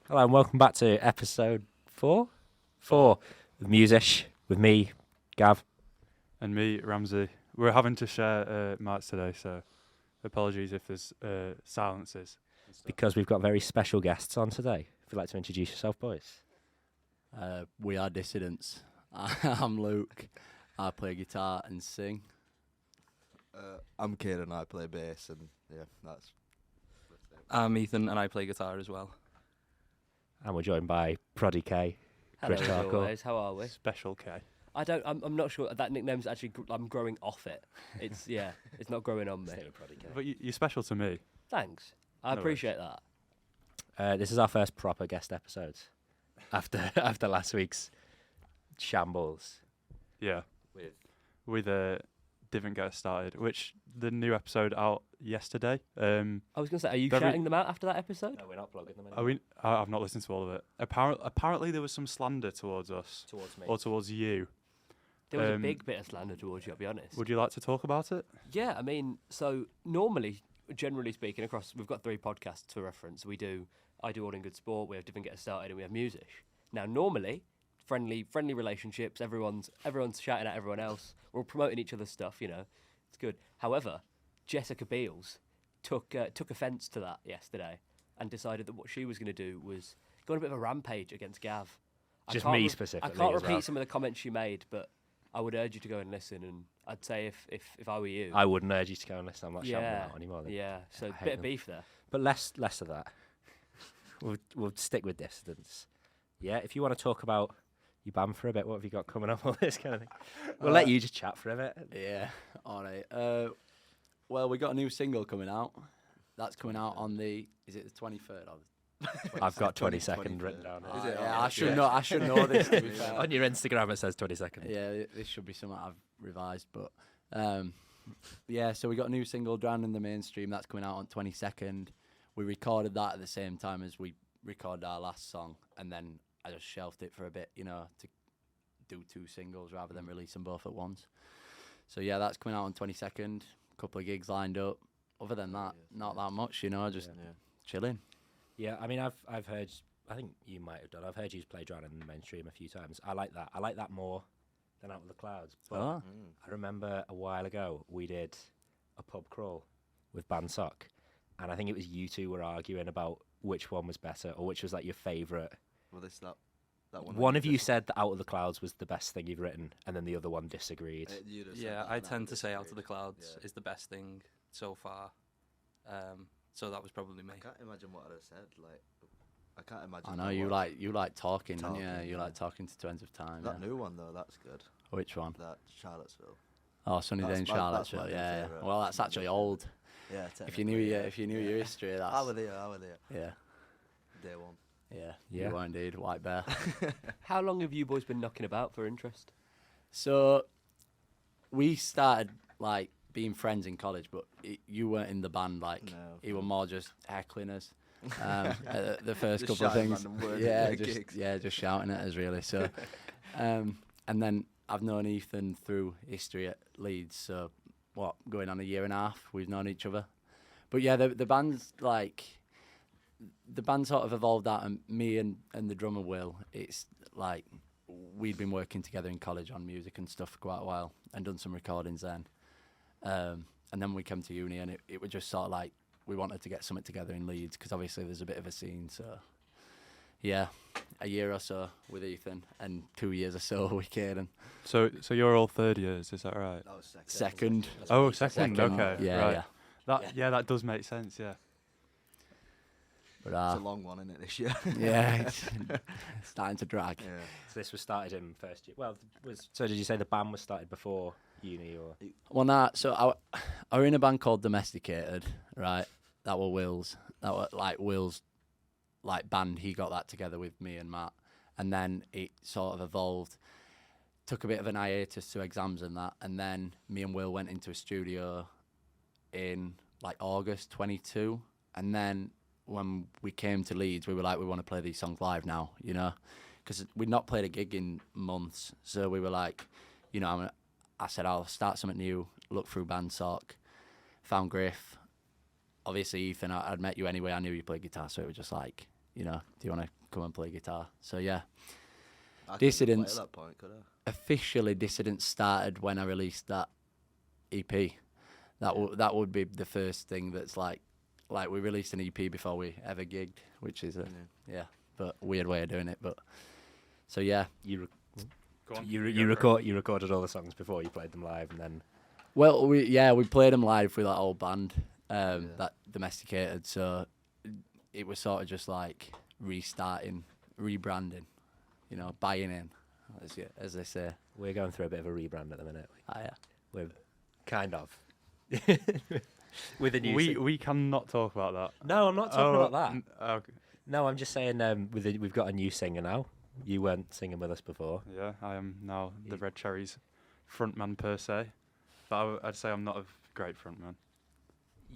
Hello and welcome back to episode 4 of Musish with me, Gav. And me, Ramsey. We're having to share mics today, so apologies if there's silences. Because we've got very special guests on today. If you'd like to introduce yourself, boys. We are Dissidents. I'm Luke. I play guitar and sing. I'm Kieran, I play bass, and yeah, that's... I'm Ethan, and I play guitar as well. And we're joined by Proddy K. Hello, Chris as Clarkle. always. How are we? Special K. I'm not sure that nickname's actually. I'm growing off it. It's not growing on me. But you're special to me. Thanks. I No appreciate that. This is our first proper guest episode after last week's shambles. Yeah. With Didn't Get Us Started, which the new episode out yesterday. I was going to say, are you Very- shouting them out after that episode? No, we're not plugging them I've not listened to all of it. Apparently there was some slander towards us towards me. or towards you. There was a Um, big bit of slander towards you, I'll be honest. Would you like to talk about it? Yeah, I mean, so normally, generally speaking, we've got 3 podcasts for reference. I do All in Good Sport, we have Didn't Get Us Started, and we have Musish. Now, normally, friendly relationships, everyone's shouting at everyone else. We're all promoting each other's stuff, it's good. However, Jessica Beals took offence to that yesterday and decided that what she was going to do was go on a bit of a rampage against Gav. Just I can't me re- specifically I can't as repeat well. some of the comments she made, but I would urge you to go and listen. And I'd say if I were you, I wouldn't urge you to go and listen. I'm not shouting yeah, them out anymore. Then. yeah. So I a hate bit of them. beef there. But less of that. We'll stick with Dissidents. Yeah, if you want to talk about your band for a bit, what have you got coming up, all this kind of thing? We'll let you just chat for a bit. Yeah, all right. Well, we got a new single coming out. That's coming out on the... Is it the 23rd? Or I've got 22nd written down here. Is it? Yeah, I should know. I should know this. To be fair. On your Instagram it says 22nd. Yeah, this should be something I've revised, but yeah. So we got a new single, "Drowned in the Mainstream." That's coming out on 22nd. We recorded that at the same time as we recorded our last song, and then I just shelved it for a bit, to do 2 singles rather than release them both at once. So yeah, that's coming out on 22nd. Couple of gigs lined up. Other than that, not that much, just chilling. Yeah, I mean, I've heard. I think you might have done. I've heard you play Drown in the Mainstream a few times. I like that. I like that more than Out of the Clouds. But Oh. I remember a while ago we did a pub crawl with Band Sock, and I think it was you two were arguing about which one was better or which was like your favourite. Well, that one. One of you said that Out of the Clouds was the best thing you've written, and then the other one disagreed. Yeah, I tend to say Out of the Clouds is the best thing so far. So that was probably me. I can't imagine what I'd have said. Like, I can't imagine. I know you like talking, don't you? You like talking to Twins of Time. That yeah. new one though. That's good. Which one? That Charlottesville. Oh, Sunny Day in That's my Charlottesville. new Yeah. favourite. Well, that's actually old. Yeah. If you knew your history, that's I was there. yeah, Day one. yeah, Yeah. You were indeed, White Bear. How long have you boys been knocking about for interest? So we started like being friends in college, but you weren't in the band. Like No. you were more just heckling us. The first Just couple of shouting things, random words yeah, at gigs. just shouting at us really. So, and then I've known Ethan through history at Leeds. So, going on a year and a half, we've known each other. But yeah, the band's like, the band sort of evolved out, and me and the drummer Will, it's like we'd been working together in college on music and stuff for quite a while, and done some recordings then. And then we came to uni, and it was just sort of like we wanted to get something together in Leeds because obviously there's a bit of a scene. So yeah, a year or so with Ethan, and 2 years or so with Caden. So you're all third years, is that right? That was second. Second. Oh, second. Okay. Yeah, right. yeah. That does make sense. Yeah. But It's a long one, isn't it, this year? yeah, it's starting to drag. Yeah. So this was started in first year. Well, so did you say the band was started before uni or? Well, so I were in a band called Domesticated, right? That were Will's. That were like Will's like band. He got that together with me and Matt, and then it sort of evolved. Took a bit of an hiatus to exams and that, and then me and Will went into a studio in like August 22, and then when we came to Leeds, we were like, we want to play these songs live now, because we'd not played a gig in months. So we were like, I said, I'll start something new, look through Bandsock, found Griff. Obviously, Ethan, I'd met you anyway. I knew you played guitar, so it was just like, do you want to come and play guitar? So yeah, I couldn't Dissidents. play at that point, could I? Officially Dissidents started when I released that EP. That would be the first thing that's like we released an EP before we ever gigged, which is but weird way of doing it. But so yeah, You Go on. you recorded all the songs before you played them live, and then well we played them live with that old band that Domesticated. So it was sort of just like restarting, rebranding, buying in, as they say. we're going through a bit of a rebrand at the minute. Yeah. We're kind of with a new. We cannot talk about that. No, I'm not talking about that. Okay. No, I'm just saying we've got a new singer now. You weren't singing with us before. Yeah, I am now the Red Cherries frontman per se, but I'd say I'm not a great frontman.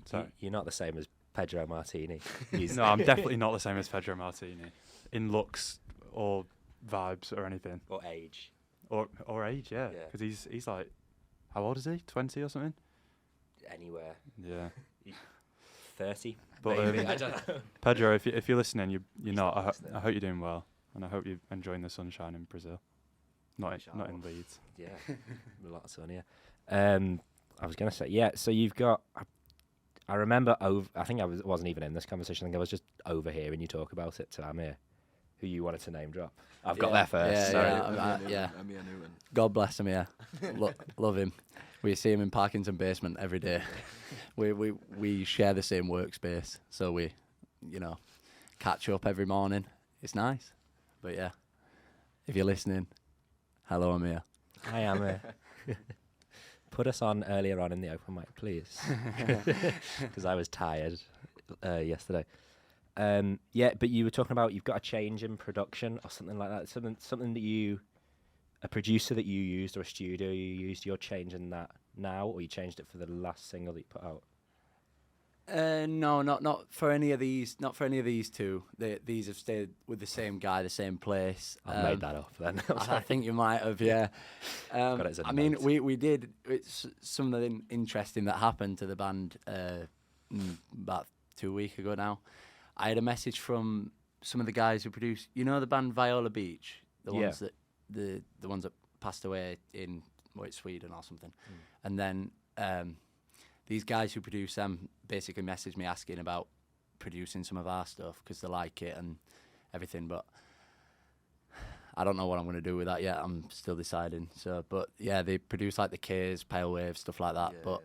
So- You're not the same as Pedro Martini. No, I'm definitely not the same as Pedro Martini in looks or vibes or anything Or age. or age. Yeah, Yeah. because he's like, how old is he? 20 or something? Anywhere. Yeah. 30. But maybe. I don't know. Pedro, if you're listening, you're He's not. not listening. I hope you're doing well, and I hope you're enjoying the sunshine in Brazil. Not in Leeds. Yeah, a lot of sun here. I was gonna say, yeah. So you've got. I remember I think wasn't even in this conversation. I think I was just overhearing you talk about it to Amir, who you wanted to name drop. I've got there first. Yeah, Sorry. Amir Newton. God bless him. Yeah, love him. We see him in Parkinson basement every day. we share the same workspace, so we, catch up every morning. It's nice. But yeah, if you're listening, hello, Amir. Hi, Amir. Put us on earlier on in the open mic, please, because I was tired yesterday. Yeah, but you were talking about you've got a change in production or something like that. Something that a producer that you used or a studio you used. You're changing that now, or you changed it for the last single that you put out. No, not for any of these. Not for any of these two. These have stayed with the same guy, the same place. I've made that up then. I think you might have, yeah. Got it as a I mean, note. we did. It's something interesting that happened to the band about 2 weeks ago now. I had a message from some of the guys who produced. You know the band Viola Beach, the Yeah. ones that the ones that passed away in Sweden or something, and then. These guys who produce them basically messaged me asking about producing some of our stuff because they like it and everything. But I don't know what I'm going to do with that yet. I'm still deciding. So, but yeah, they produce like the K's, Pale Wave, stuff like that. But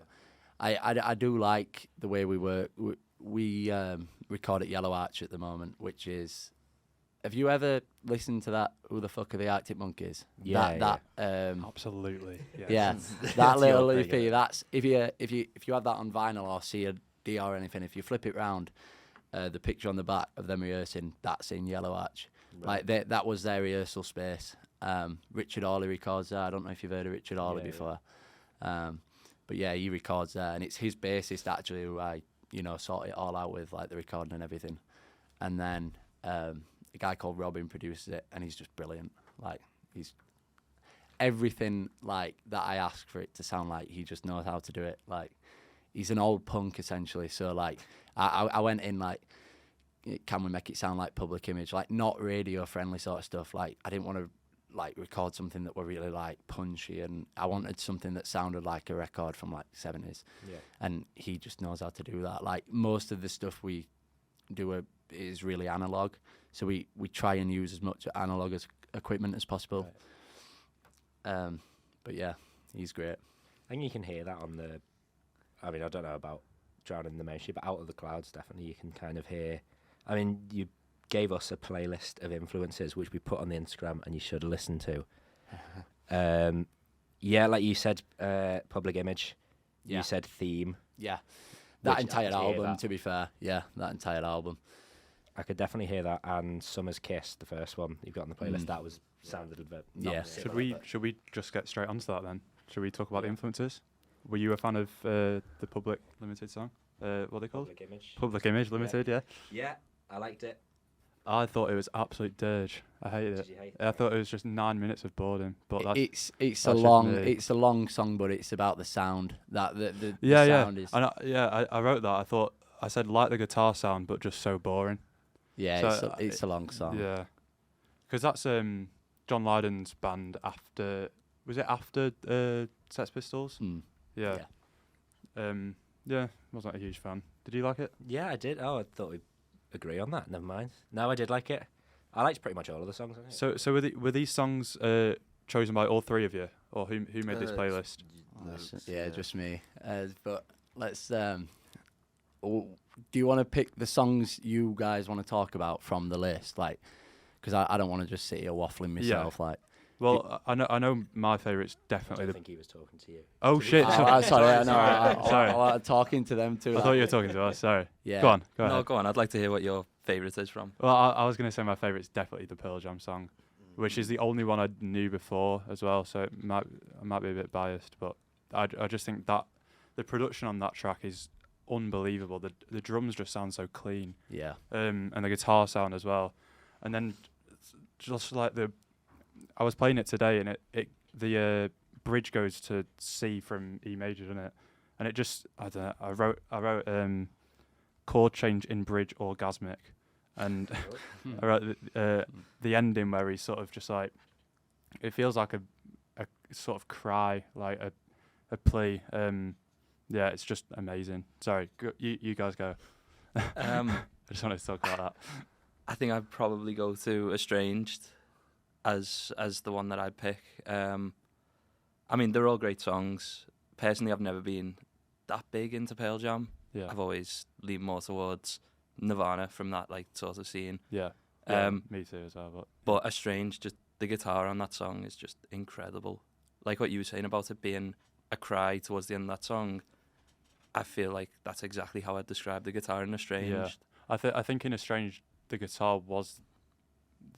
I do like the way we work. We record at Yellow Arch at the moment, which is. Have you ever listened to that? Who the fuck are the Arctic Monkeys? Yeah, Absolutely. Yes. Yeah, that little EP. That's if you have that on vinyl or CD or anything. If you flip it round, the picture on the back of them rehearsing, that's in Yellow Arch. Right. Like that was their rehearsal space. Richard Hawley records there. I don't know if you've heard of Richard Hawley before, but yeah, he records there, and it's his bassist actually who I sort it all out with, like the recording and everything, and then. A guy called Robin produces it, and he's just brilliant. Like he's everything like that I ask for it to sound like. He just knows how to do it. Like he's an old punk essentially. So like I went in like, can we make it sound like Public Image? Like not radio friendly sort of stuff. Like I didn't want to like record something that were really like punchy, and I wanted something that sounded like a record from like 70s. Yeah. And he just knows how to do that. Like most of the stuff we do is really analog. So we try and use as much analog as equipment as possible. Right. But yeah, he's great. I think you can hear that on the. I mean, I don't know about Drowning the Mainstream, but Out of the Clouds, definitely you can kind of hear. I mean, you gave us a playlist of influences which we put on the Instagram, and you should listen to. Yeah, like you said, Public Image. Yeah. You said Theme. Yeah, that Which I entire could hear album. that. To be fair, yeah, that entire album. I could definitely hear that, and Summer's Kiss, the first one you've got on the playlist. That was sounded a bit. not Yeah. similar, Should we just get straight onto that then? Should we talk about the influences? Were you a fan of the Public Limited song? What are they called? Public Image. Public Image Limited, yeah. Yeah, I liked it. I thought it was absolute dirge. I hated Did it. you hate I thought it was just 9 minutes of boredom. But that's It's that's a just long me. song, but it's about the sound. That the yeah. sound is. And I wrote that. I said like the guitar sound, but just so boring. Yeah, So, it's a long song. Yeah, because that's John Lydon's band after. Was it after Sex Pistols? Mm. Yeah. Yeah, wasn't a huge fan. Did you like it? Yeah, I did. Oh, I thought we'd agree on that. Never mind. No, I did like it. I liked pretty much all of the songs. I think. So were these songs chosen by all three of you, or who made this playlist? Yeah, just me. But let's. Do you want to pick the songs you guys want to talk about from the list? Like, because I don't want to just sit here waffling myself. Like, Well, I know my favourite's I definitely don't the. think he was talking to you. Oh shit! sorry, no, Sorry. I'm talking to them too. I thought you were talking to us. Sorry. Yeah. Go on. Go No, ahead. go on. I'd like to hear what your favourite is from. Well, I was going to say my favourite's definitely the Pearl Jam song, which is the only one I knew before as well. So I might be a bit biased, but I just think that the production on that track is unbelievable. The drums just sound so clean. Yeah. And the guitar sound as well. And then just like I was playing it today, and the bridge goes to C from E major, doesn't it? And it just, I don't know, I wrote chord change in bridge orgasmic, and I wrote the ending where he's sort of just like, it feels like a sort of cry, like a plea. Yeah, it's just amazing. Sorry, you guys go. I just wanted to talk about that. I think I'd probably go to Estranged as the one that I'd pick. I mean, they're all great songs. Personally, I've never been that big into Pearl Jam. Yeah. I've always leaned more towards Nirvana from that like sort of scene. Yeah. Me too as well. But Estranged, just the guitar on that song is just incredible. Like what you were saying about it being a cry towards the end of that song, I feel like that's exactly how I'd describe the guitar in Estranged. Yeah. I think in Estranged, the guitar was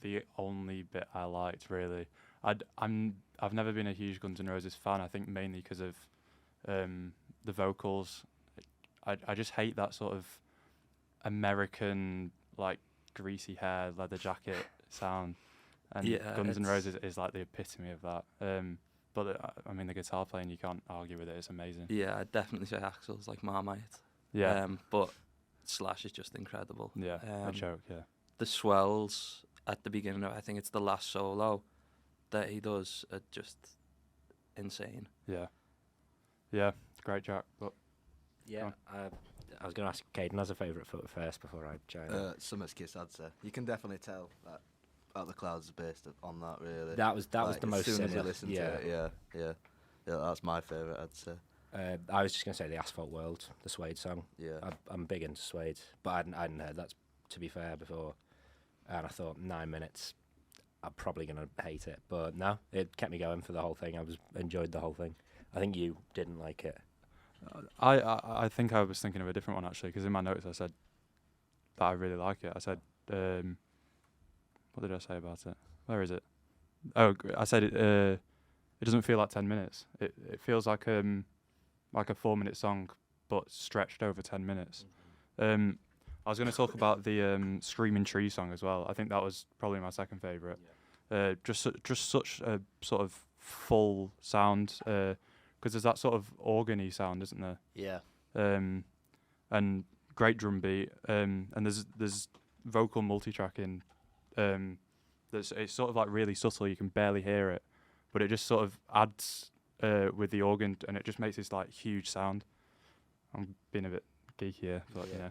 the only bit I liked, really. I've never been a huge Guns N' Roses fan. I think mainly because of the vocals. I just hate that sort of American, like, greasy hair, leather jacket sound. And Yeah, Guns N' it's- Roses is like the epitome of that. But I mean, the guitar playing, you can't argue with it. It's amazing. Yeah, I'd definitely say Axl's like Marmite. Yeah. But Slash is just incredible. Yeah. A joke. Yeah. The swells at the beginning of, I think it's the last solo that he does, are just insane. Yeah. Yeah. Great track. But Yeah, I was going to ask Caden has a favourite foot first before I join. Summer's Kiss, I'd say. You can definitely tell that Out the Clouds is based on that, really. That was the Like, most as soon as similar. you listen to it, yeah, that's my favourite, I'd say. I was just going to say the Asphalt World, the Suede song. Yeah. I'm big into Suede, but I hadn't heard that, to be fair, before. And I thought 9 minutes, I'm probably going to hate it. But no, it kept me going for the whole thing. Enjoyed the whole thing. I think you didn't like it. I think I was thinking of a different one, actually, because in my notes I said that I really like it. I said, what did I say about it? Where is it? Oh, I said it doesn't feel like 10 minutes. It feels like a 4-minute song, but stretched over 10 minutes. I was going to talk about the Screaming Tree song as well. I think that was probably my second favourite. Just such a sort of full sound, because there's that sort of organ-y sound, isn't there? Yeah. And great drum beat. And there's vocal multi-tracking. It's sort of like really subtle. You can barely hear it, but it just sort of adds with the organ, and it just makes this like huge sound. I'm being a bit geeky here, but yeah.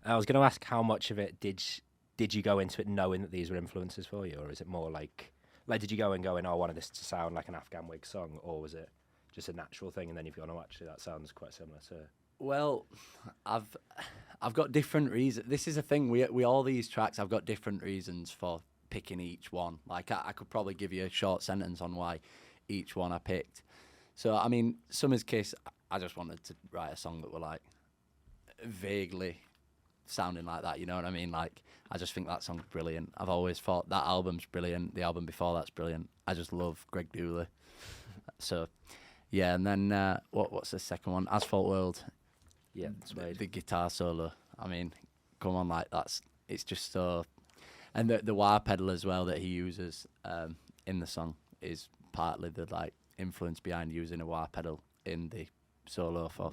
I was going to ask how much of it did you go into it knowing that these were influences for you, or is it more like did you go and going, oh, I wanted this to sound like an Afghan Whig song, or was it just a natural thing, and then you've gone, oh, actually that sounds quite similar to... Well, I've got different reasons. This is a thing. We all these tracks, I've got different reasons for picking each one. Like I could probably give you a short sentence on why each one I picked. So I mean, Summer's Kiss, I just wanted to write a song that were like vaguely sounding like that. You know what I mean? Like I just think that song's brilliant. I've always thought that album's brilliant. The album before that's brilliant. I just love Greg Dooley. So yeah, and then what's the second one? Asphalt World. Yeah, Suede. The guitar solo. I mean, come on, like it's just so. And the wah pedal as well that he uses in the song is partly the like influence behind using a wah pedal in the solo for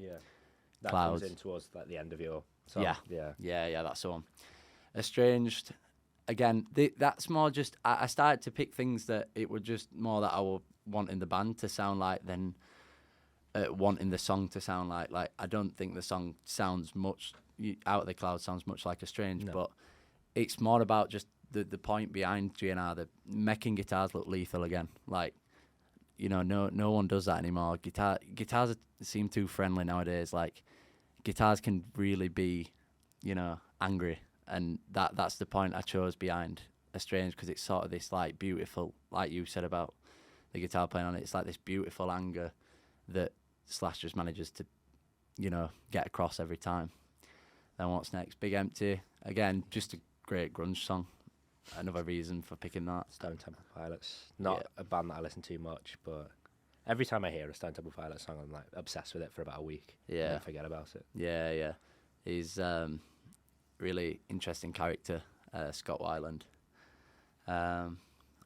That Clouds. comes in towards like the end of your song. Yeah, that's the one. Estranged, again, that's more just, I started to pick things that it were just more that I were wanting the band to sound like than wanting the song to sound like. Like, I don't think the song sounds much, Out of the Clouds sounds much like Estranged, No. but it's more about just the point behind GNR, the making guitars look lethal again. Like, you know, no one does that anymore. Guitars seem too friendly nowadays. Like, guitars can really be, you know, angry, and that's the point I chose behind Estranged, because it's sort of this like beautiful, like you said about the guitar playing on it. It's like this beautiful anger that Slash just manages to, you know, get across every time. Then what's next? Big Empty, again, just a great grunge song. Another reason for picking that. Stone Temple Pilots. Not a band that I listen to much, but every time I hear a Stone Temple Pilots song, I'm like obsessed with it for about a week. Yeah. And then forget about it. Yeah. He's really interesting character, Scott Weiland.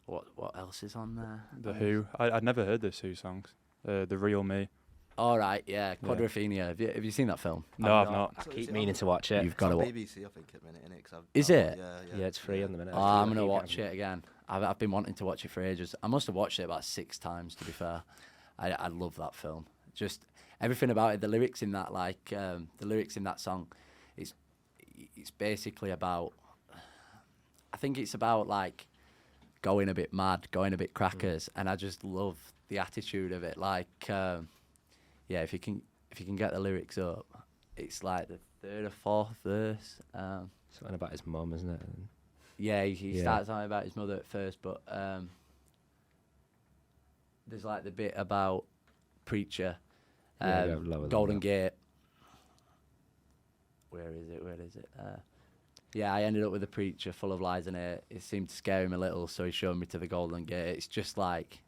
What else is on there? The Who. I'd never heard this Who songs. The Real Me. All right, yeah, Quadrophenia. Have you seen that film? No, I've not. I keep meaning to watch it. You've got to watch. BBC, I think, at the minute, innit? 'Cause Is it? Yeah, it's free on the minute. Oh, I'm gonna watch it again. I've been wanting to watch it for ages. I must have watched it about 6 times, to be fair. I love that film. Just everything about it. The lyrics in that, like the lyrics in that song, it's basically about. I think it's about like going a bit mad, going a bit crackers, and I just love the attitude of it. Like, yeah, if you can get the lyrics up, it's like the 3rd or 4th verse. Something about his mum, isn't it? Yeah, he starts talking about his mother at first, but there's like the bit about Preacher, Go lower than Golden that. Gate. Where is it? Yeah, I ended up with a Preacher full of lies in it. It seemed to scare him a little, so he showed me to the Golden Gate. It's just like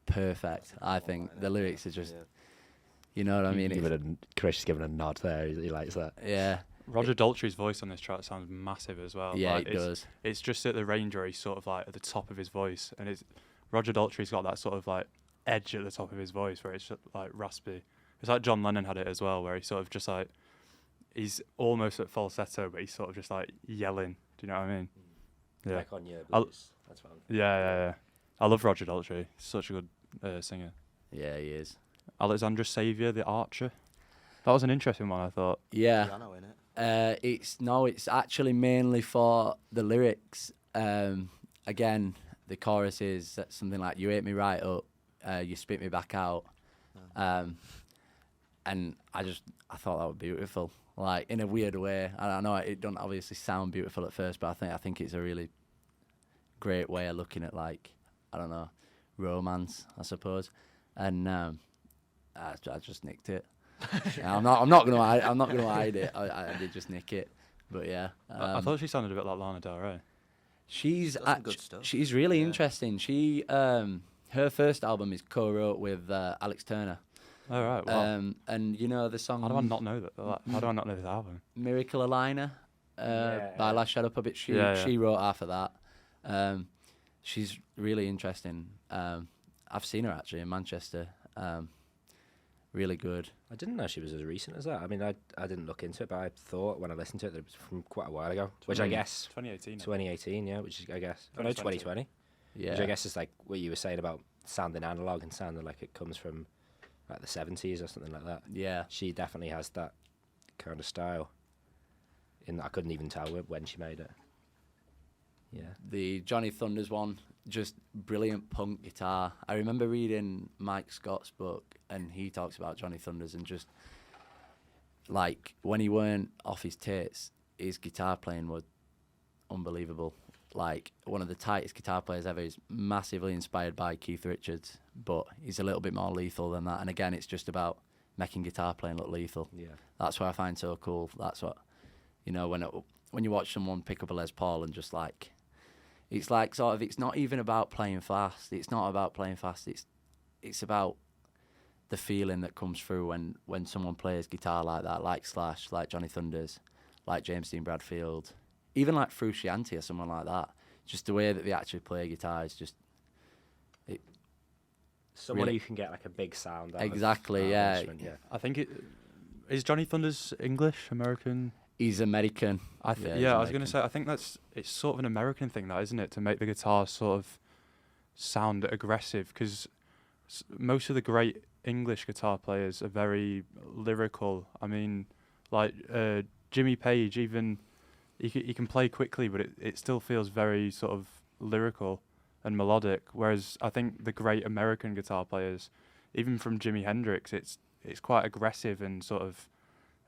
perfect. I think the lyrics are just, you know what I mean? Chris is giving a nod there. He likes that. Yeah. Roger Daltrey's voice on this track sounds massive as well. Yeah, like, it does. It's just at the range where he's sort of like at the top of his voice, and Roger Daltrey's got that sort of like edge at the top of his voice where it's just like raspy. It's like John Lennon had it as well, where he's sort of just like, he's almost at falsetto, but he's sort of just like yelling. Do you know what I mean? Yeah. Like on your I'll- blues. That's what Yeah. I love Roger Daltrey. He's such a good singer. Yeah, he is. Alexandra Saviour, The Archer. That was an interesting one, I thought. Yeah. Piano, innit? It's actually mainly for the lyrics. Again, the chorus is something like, "You ate me right up, you spit me back out," and I thought that was beautiful. Like, in a weird way. I know it don't obviously sound beautiful at first, but I think it's a really great way of looking at, like, I don't know, romance, I suppose. And I just nicked it. Yeah, I'm not gonna hide it. I did just nick it, but yeah. I thought she sounded a bit like Lana Del Rey. She's Got some good stuff. she's really Yeah. interesting. She her first album is co-wrote with Alex Turner. Oh, right. Wow. And you know the song How do I not know that? How do I not know this album? Miracle Alina by Last Shadow Puppet? She wrote half of that. She's really interesting. I've seen her actually in Manchester. Really good. I didn't know she was as recent as that. I mean, I didn't look into it, but I thought when I listened to it that it was from quite a while ago, which I guess 2018. 2018, yeah, which is I guess no 2020. 2020, Yeah. which I guess is like what you were saying about sounding analog and sounding like it comes from like the 70s or something like that. Yeah. She definitely has that kind of style. In that I couldn't even tell when she made it. Yeah. The Johnny Thunders one, just brilliant punk guitar. I remember reading Mike Scott's book, and he talks about Johnny Thunders, and just like when he weren't off his tits, his guitar playing was unbelievable. Like one of the tightest guitar players ever. He's massively inspired by Keith Richards, but he's a little bit more lethal than that. And again, it's just about making guitar playing look lethal. Yeah. That's what I find so cool. That's what, you know, when you watch someone pick up a Les Paul and just like, it's like sort of, it's not even about playing fast. It's not about playing fast. It's about the feeling that comes through when someone plays guitar like that, like Slash, like Johnny Thunders, like James Dean Bradfield, even like Frusciante or someone like that. Just the way that they actually play guitar is just... Someone Really- who can get like a big sound out Exactly, of yeah. an instrument, yeah. I think is Johnny Thunders English, American? He's American. I he's was going American. to say, I think it's sort of an American thing, that, isn't it, to make the guitar sort of sound aggressive, because most of the great English guitar players are very lyrical. I mean, like Jimmy Page, even he can play quickly, but it still feels very sort of lyrical and melodic. Whereas I think the great American guitar players, even from Jimi Hendrix, it's quite aggressive and sort of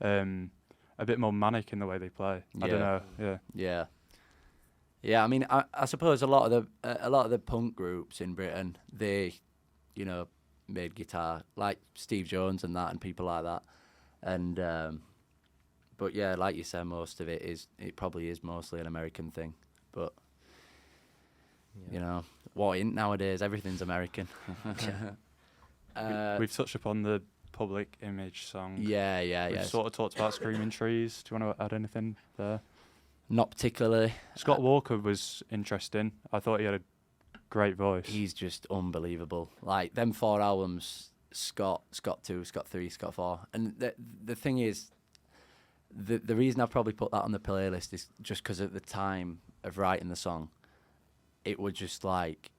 a bit more manic in the way they play. I don't know. Yeah. Yeah. I mean, I suppose a lot of the punk groups in Britain, they, you know, made guitar, like Steve Jones and that, and people like that. And but yeah, like you said, most of it probably is mostly an American thing. But you know, what ain't nowadays? Everything's American. We've touched upon the Public Image song. Yeah. We've sort of talked about Screaming Trees. Do you want to add anything there? Not particularly. Scott Walker was interesting. I thought he had a great voice. He's just unbelievable. Like them 4 albums, Scott 2, Scott 3, Scott 4. And the thing is, the reason I probably put that on the playlist is just because at the time of writing the song, it was just like,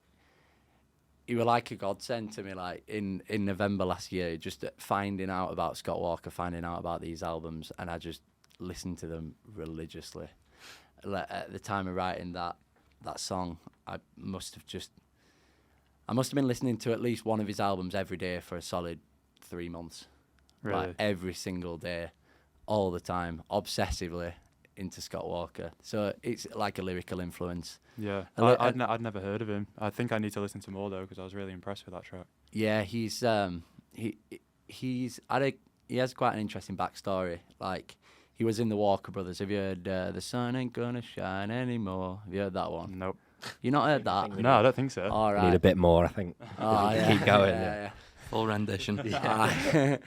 he was like a godsend to me. Like in November last year, just finding out about Scott Walker, finding out about these albums, and I just listened to them religiously. At the time of writing that song, I must have been listening to at least one of his albums every day for a solid 3 months. Really? Like every single day, all the time, obsessively into Scott Walker. So it's like a lyrical influence. Yeah, I'd never heard of him. I think I need to listen to more though, because I was really impressed with that track. Yeah, he has quite an interesting backstory. Like, he was in the Walker Brothers. Have you heard The Sun Ain't Gonna Shine Anymore? Have you heard that one? Nope. You not heard that? No, I don't think so. All right. Need a bit more, I think. Oh, yeah. Keep going. Yeah. Full rendition. But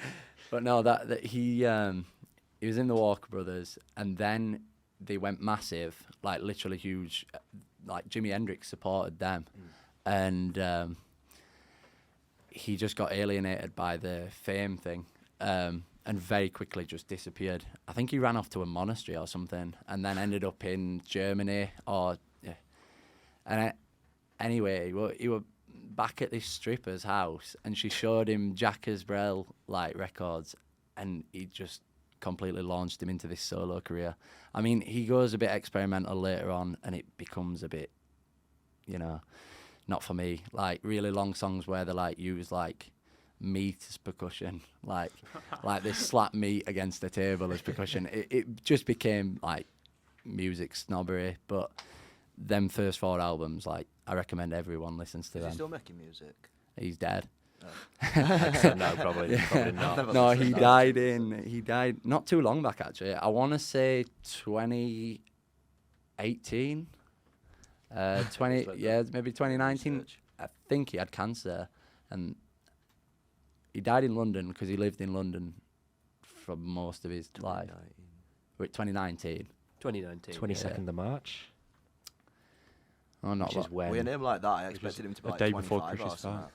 no, that he was in the Walker Brothers, and then they went massive, like literally huge. Like Jimi Hendrix supported them, and he just got alienated by the fame thing, and very quickly just disappeared. I think he ran off to a monastery or something, and then ended up in Germany anyway, he were back at this stripper's house, and she showed him Jack Brel like records, and he just completely launched him into this solo career. I mean, he goes a bit experimental later on, and it becomes a bit, you know, not for me. Like really long songs where they like use like meat as percussion, like they slap meat against the table as percussion. It just became like music snobbery. But them first 4 albums, like, I recommend everyone listens to them. Is he still making music? He's dead. No, probably not. No, he died not too long back, actually. I want to say 2018. 20, yeah, maybe 2019. Research. I think he had cancer, and he died in London because he lived in London for most of his life. 2019. 2019. 22nd of March. Oh, not Which is that. when. With a name like that, I expected him to be a like day before 25 or Chris's something. fire.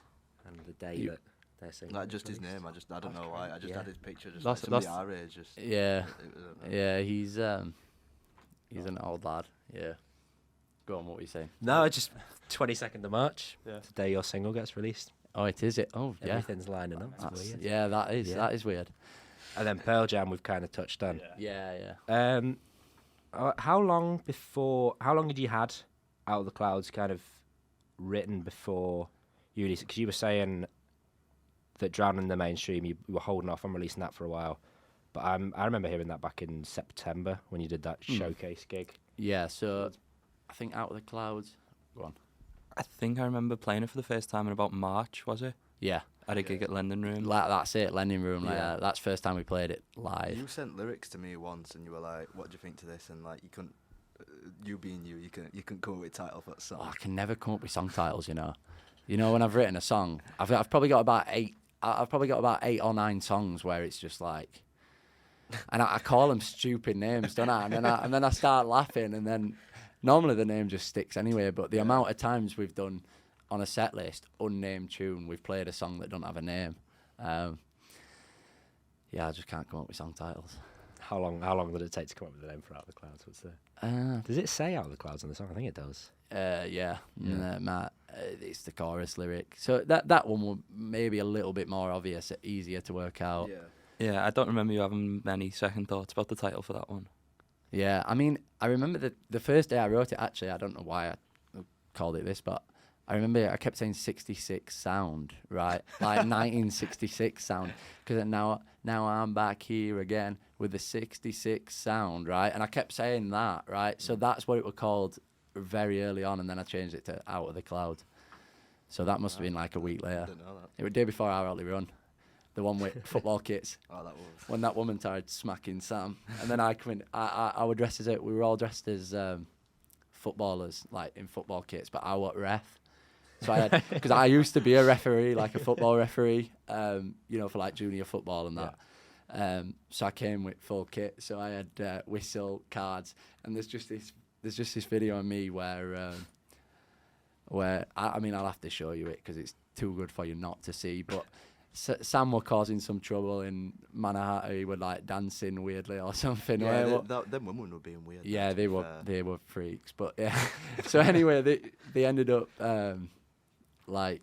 And the day You- that they're saying. Like just his name, I don't know why. I just Yeah. had his picture, just That's- like somebody that's- our age. Just Yeah, I don't know. yeah, he's an old lad. Yeah. Go on, what were you saying? No, just 22nd of March. Yeah. The day your single gets released. Oh, it is it. Oh, yeah. Everything's lining up. It's That's, weird. yeah, that is Yeah. that is weird. And then Pearl Jam, we've kind of touched on. Yeah. How long had you had Out of the Clouds kind of written before you released it? Because you were saying that Drowning in the Mainstream, you were holding off on releasing that for a while. But I remember hearing that back in September when you did that showcase gig. Yeah, so I think Out of the Clouds. Go on. I think I remember playing it for the first time in about March, was it? Yeah, At a gig at London Room. that's it. Lending Room. Like Yeah. that. That's the first time we played it live. You sent lyrics to me once, and you were like, "What do you think to this?" And like, you couldn't. You being you couldn't come up with a title for that song. Oh, I can never come up with song titles. You know, when I've written a song, I've probably got about 8. I've probably got about 8 or 9 songs where it's just like, and I call them stupid names, don't I? And then I start laughing, and then normally the name just sticks anyway. But the amount of times we've done on a set list unnamed tune, we've played a song that don't have a name. Yeah, I just can't come up with song titles. How long did it take to come up with the name for Out of the Clouds? What's the? Does it say Out of the Clouds on the song? I think it does. Yeah. It's the chorus lyric. So that one will maybe a little bit more obvious, easier to work out. Yeah, I don't remember you having many second thoughts about the title for that one. Yeah, I mean, I remember the first day I wrote it, actually, I don't know why I called it this, but I remember I kept saying 66 sound, right? Like 1966 sound. Because now I'm back here again with the 66 sound, right? And I kept saying that, right? So that's what it was called very early on, and then I changed it to Out of the Cloud. So that must have been like a week later. I didn't know that. It was the day before our Otley run. The one with football kits. Oh, that was. When that woman started smacking Sam, and then I come in. I were dressed as it. We were all dressed as footballers, like in football kits, but I was ref. So I had, because I used to be a referee, like a football referee, for like junior football and that. Yeah. So I came with full kit. So I had whistle, cards, and there's just this video of me where I mean I'll have to show you it because it's too good for you not to see, but. Sam were causing some trouble in Manhattan. He were like dancing weirdly or something. Yeah, them women were being weird. Yeah, they were freaks. But yeah, so anyway, they ended up like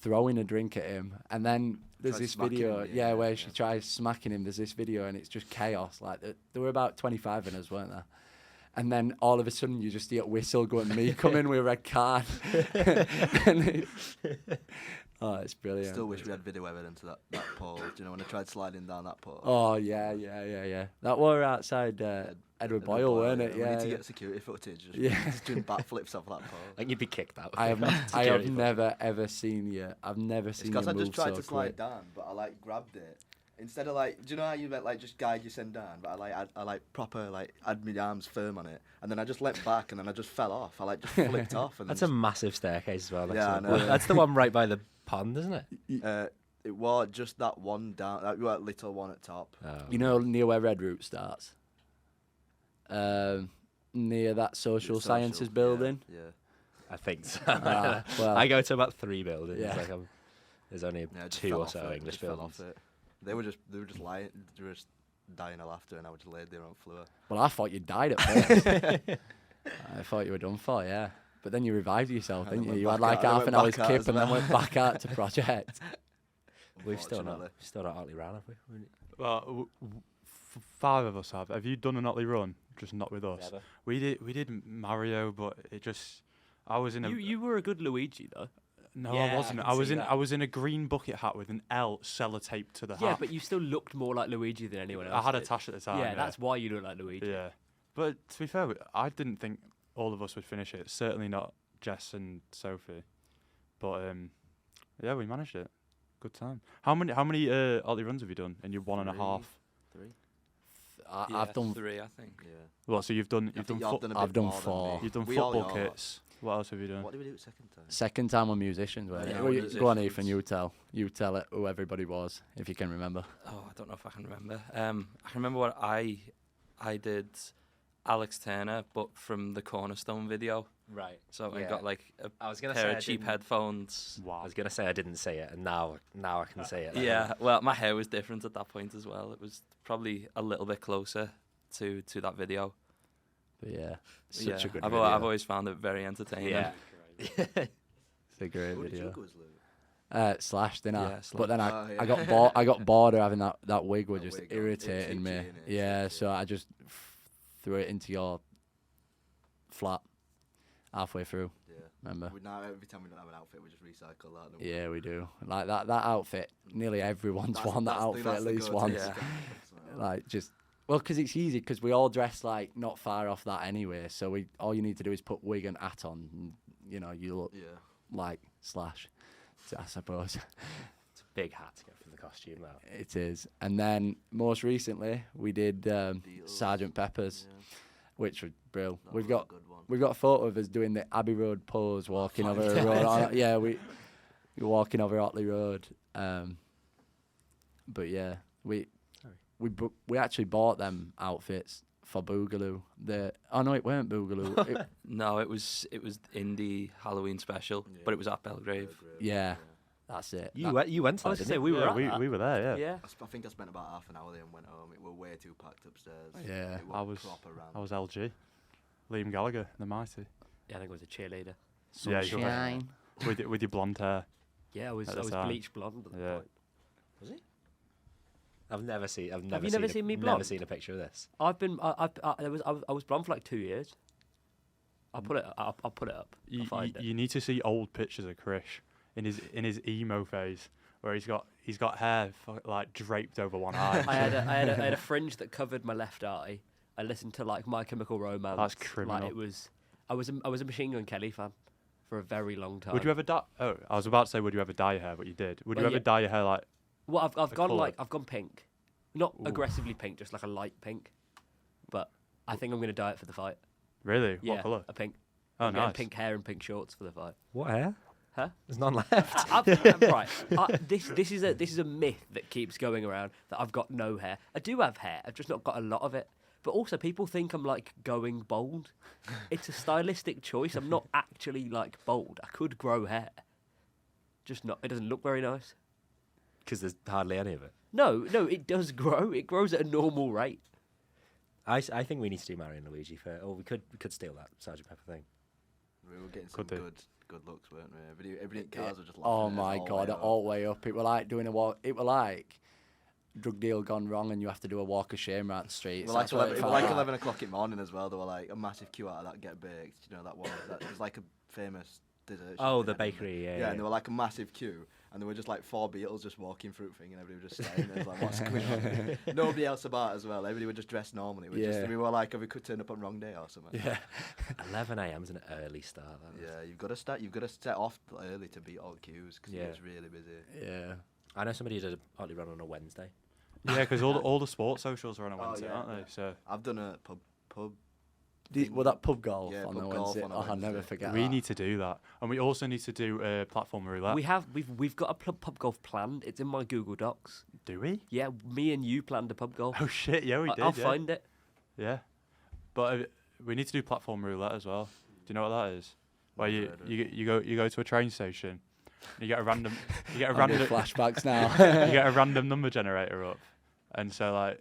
throwing a drink at him, and then there's this video, where she tries smacking him. There's this video, and it's just chaos. Like there were about 25 in us, weren't there? And then all of a sudden, you just hear a whistle going, me coming with a red card. Oh, it's brilliant. Still wish we had video evidence of that pole. Do you know when I tried sliding down that pole? Oh, yeah. That were outside Edward Boyle, weren't it? We Yeah. need to get security footage. Just doing backflips off that pole. Like you'd be kicked out. I have never, ever seen you. I've never seen you move so quick. It's because I just tried to slide down, but I like grabbed it. Instead of like, do you know how you like just guide your send down? But I like proper like had my arms firm on it, and then I just leant back, and then I just fell off. I like just flipped off. And that's a massive staircase as well. Yeah, I know. That's the one right by the pond, isn't it? It was just that one down, that little one at top. Oh. You know near where Red Route starts? Near that social sciences building? Yeah. I think so. Well, I go to about 3 buildings. Yeah. Like there's only 2 or so English buildings. They were just lying. They were just dying of laughter, and I was just laid there on the floor. Well, I thought you died at first. I thought you were done for, yeah. But then you revived yourself, didn't you? You had like half an hour's kip and then went back out to project. We've still not Otley ran, have we? Well, 5 of us have. Have you done an Otley run? Just not with us. Never. We did Mario, but it just. I was in a. You were a good Luigi though. No, Yeah, I wasn't. I was in a green bucket hat with an L sellotaped to the hat. Yeah, but you still looked more like Luigi than anyone else. I had a did. tash at the time. Yeah, that's why you look like Luigi. Yeah, but to be fair, I didn't think all of us would finish it. Certainly not Jess and Sophie. But yeah, we managed it. Good time. How many Otley runs have you done in your 1.5? 3. I've done 3, I think. Yeah. Well, so you've done I think foot- a bit I've done more than 4. me. you've done We all football are. kits. What else have you done? What did we do second time? Second time we're musicians, weren't Yeah, it? we're Go on, musicians. Ethan, you tell it who everybody was, if you can remember. Oh, I don't know if I can remember. I can remember what I did Alex Turner, but from the Cornerstone video. Right. So I Yeah. got like a I was gonna pair say of I cheap didn't- headphones. I was gonna say I didn't say it, and now I can say it. Yeah, well, my hair was different at that point as well. It was probably a little bit closer to that video. But yeah, such a good I've video. always found it very entertaining. Yeah. It's a great Who did you video. go as, Lou? Slash, didn't I? Yeah, Slash. But then Oh, yeah. I got bored of having that wig was That just wig on. irritating It's me. itchy, innit? It's Yeah, itchy. so I just threw it into your flat halfway through. Yeah. Remember? Now every time we don't have an outfit, we just recycle that. don't we? Yeah, we do. Like that outfit. Nearly everyone's That's- worn that that's the- outfit that's at the least go-to once. stuff. Like just because it's easy because we all dress like not far off that anyway. So all you need to do is put wig and hat on. And, you look Yeah. like Slash, I suppose. It's a big hat to go for the costume now. It is. And then most recently we did Beatles. Sergeant Pepper's, Yeah. which was brilliant. That We've was a got good one. a photo of us doing the Abbey Road pose, walking over a yeah. road. Yeah, we were walking over Otley Road. But yeah, we actually bought them outfits for Boogaloo. Oh no, it weren't Boogaloo. No, it was indie Halloween special, but it was at Belgrave. Yeah. That's it. You went to I that, was didn't say you? we were Yeah, at that. we were there. Yeah. Yeah. I think I spent about half an hour there and went home. It were way too packed upstairs. Yeah. It I was was proper ramp. I was LG, Liam Gallagher, the mighty. Yeah, I think I was a cheerleader. Yeah, you were there. Sunshine. with your blonde hair. Yeah, I was At the I was time. bleach blonde at the Yeah. point. I've never seen. I've never Have you seen never seen me Never blonde? seen a picture of this. I was blonde for like 2 years. I'll put it up. I'll You, find it. you need to see old pictures of Krish in his emo phase, where he's got hair like draped over one eye. I had a fringe that covered my left eye. I listened to like My Chemical Romance. That's criminal. Like it was, I was a Machine Gun Kelly fan for a very long time. Would you ever dye? Oh, I was about to say, would you ever dye your hair? But you did. Would Well, you ever yeah. dye your hair like? Well, I've the gone colour? I've gone pink, not Ooh. aggressively pink, just like a light pink. But I think I'm gonna dye it for the fight. Really? Yeah, What colour? a pink. Oh, I'm getting nice. pink hair and pink shorts for the fight. What hair? Huh? There's none left. Right. This is a myth that keeps going around that I've got no hair. I do have hair. I've just not got a lot of it. But also, people think I'm like going bald. It's a stylistic choice. I'm not actually like bald. I could grow hair. Just not. It doesn't look very nice. Because there's hardly any of it. No, it does grow. It grows at a normal rate. I think we need to do Mario and Luigi for. Or we could steal that Sergeant Pepper thing. We were getting some Could do. good looks, weren't we? Everybody in cars were just laughing. Oh at us my all god, way up. all the way up. It were like doing a walk. It were like drug deal gone wrong, and you have to do a walk of shame around the streets. Well, like That's what 11, it it felt was like 11 o'clock in the morning as well. There were like a massive queue out of that Get Baked. You know that one? That was like a famous dessert. shop Oh, in the Edinburgh. bakery, yeah, Yeah, yeah. and there were like a massive queue, and there were just like 4 Beatles just walking through thing, and everybody was just staring. It was like, what's going on? Nobody else about as well. Everybody were just dressed normally. We were like, we could turn up on wrong day or something. Yeah. 11 a.m. is an early start. That is. Yeah, you've got to set off early to beat all queues because Yeah. it's really busy. Yeah. I know somebody who did a Otley run on a Wednesday. Yeah, because all the sports socials are on a Oh, Wednesday, yeah, aren't they? yeah. So I've done a pub. Well, that pub golf Yeah, on pub the golf Wednesday. on a Oh, I'll never Wednesday. forget we that. need to do that, and we also need to do platform roulette. We've got a pub golf planned. It's in my Google Docs. Do we? Yeah, me and you planned a pub golf. Oh shit! Yeah, we did. I'll yeah. find it. Yeah, but we need to do platform roulette as well. Do you know what that is? Where Never you heard of you go to a train station, and you get a random I'm getting flashbacks now. you get a random number generator up, and so like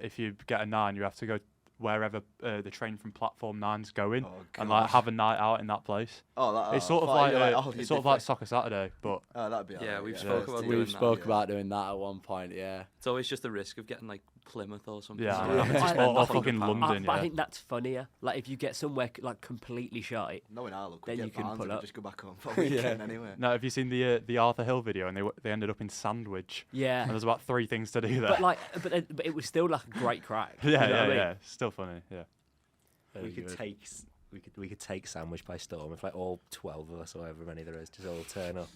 if you get a 9, you have to go wherever the train from platform 9's going, Oh, and like gosh. have a night out in that place. Oh, that, It's sort of I like thought you were it's sort of like Soccer Saturday, but Oh, that'd be Yeah, alright, we've spoke spoke about doing We've that, spoke yeah. about doing that at one point. Yeah. It's always just the risk of getting like Plymouth or something. Yeah, So I you know. have to Or spend fucking £100. London. But I yeah. think that's funnier. Like if you get somewhere like completely shy. Knowing our luck, we Then get you can Barnes pull and we up. just go back home for a weekend anyway. No, have you seen the Arthur Hill video? And they ended up in Sandwich. Yeah. And there's about 3 things to do there. But like, but it was still like a great crack. yeah, you know yeah, what I mean? yeah. Still funny. Yeah. We could take Sandwich by storm if like all 12 of us or however many there is just all turn up.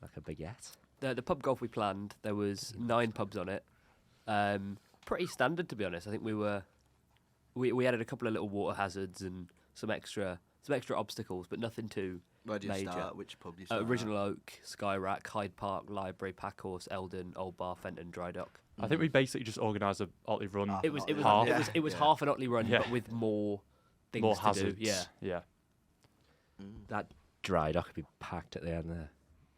Like a baguette. The pub golf we planned, there was 9 pubs on it. Pretty standard to be honest. I think we added a couple of little water hazards and some extra obstacles, but nothing too Where do you major. start? Which pub do you start? at? Original Oak, Skyrack, Hyde Park, Library, Packhorse, Eldon, Old Bar, Fenton, Dry Dock. I think we basically just organised a Otley run. Ah, It was Half. it was Yeah. half an Otley run, Yeah. but with more things more to hazards. do. Yeah. Yeah. That dry dock could be packed at the end there.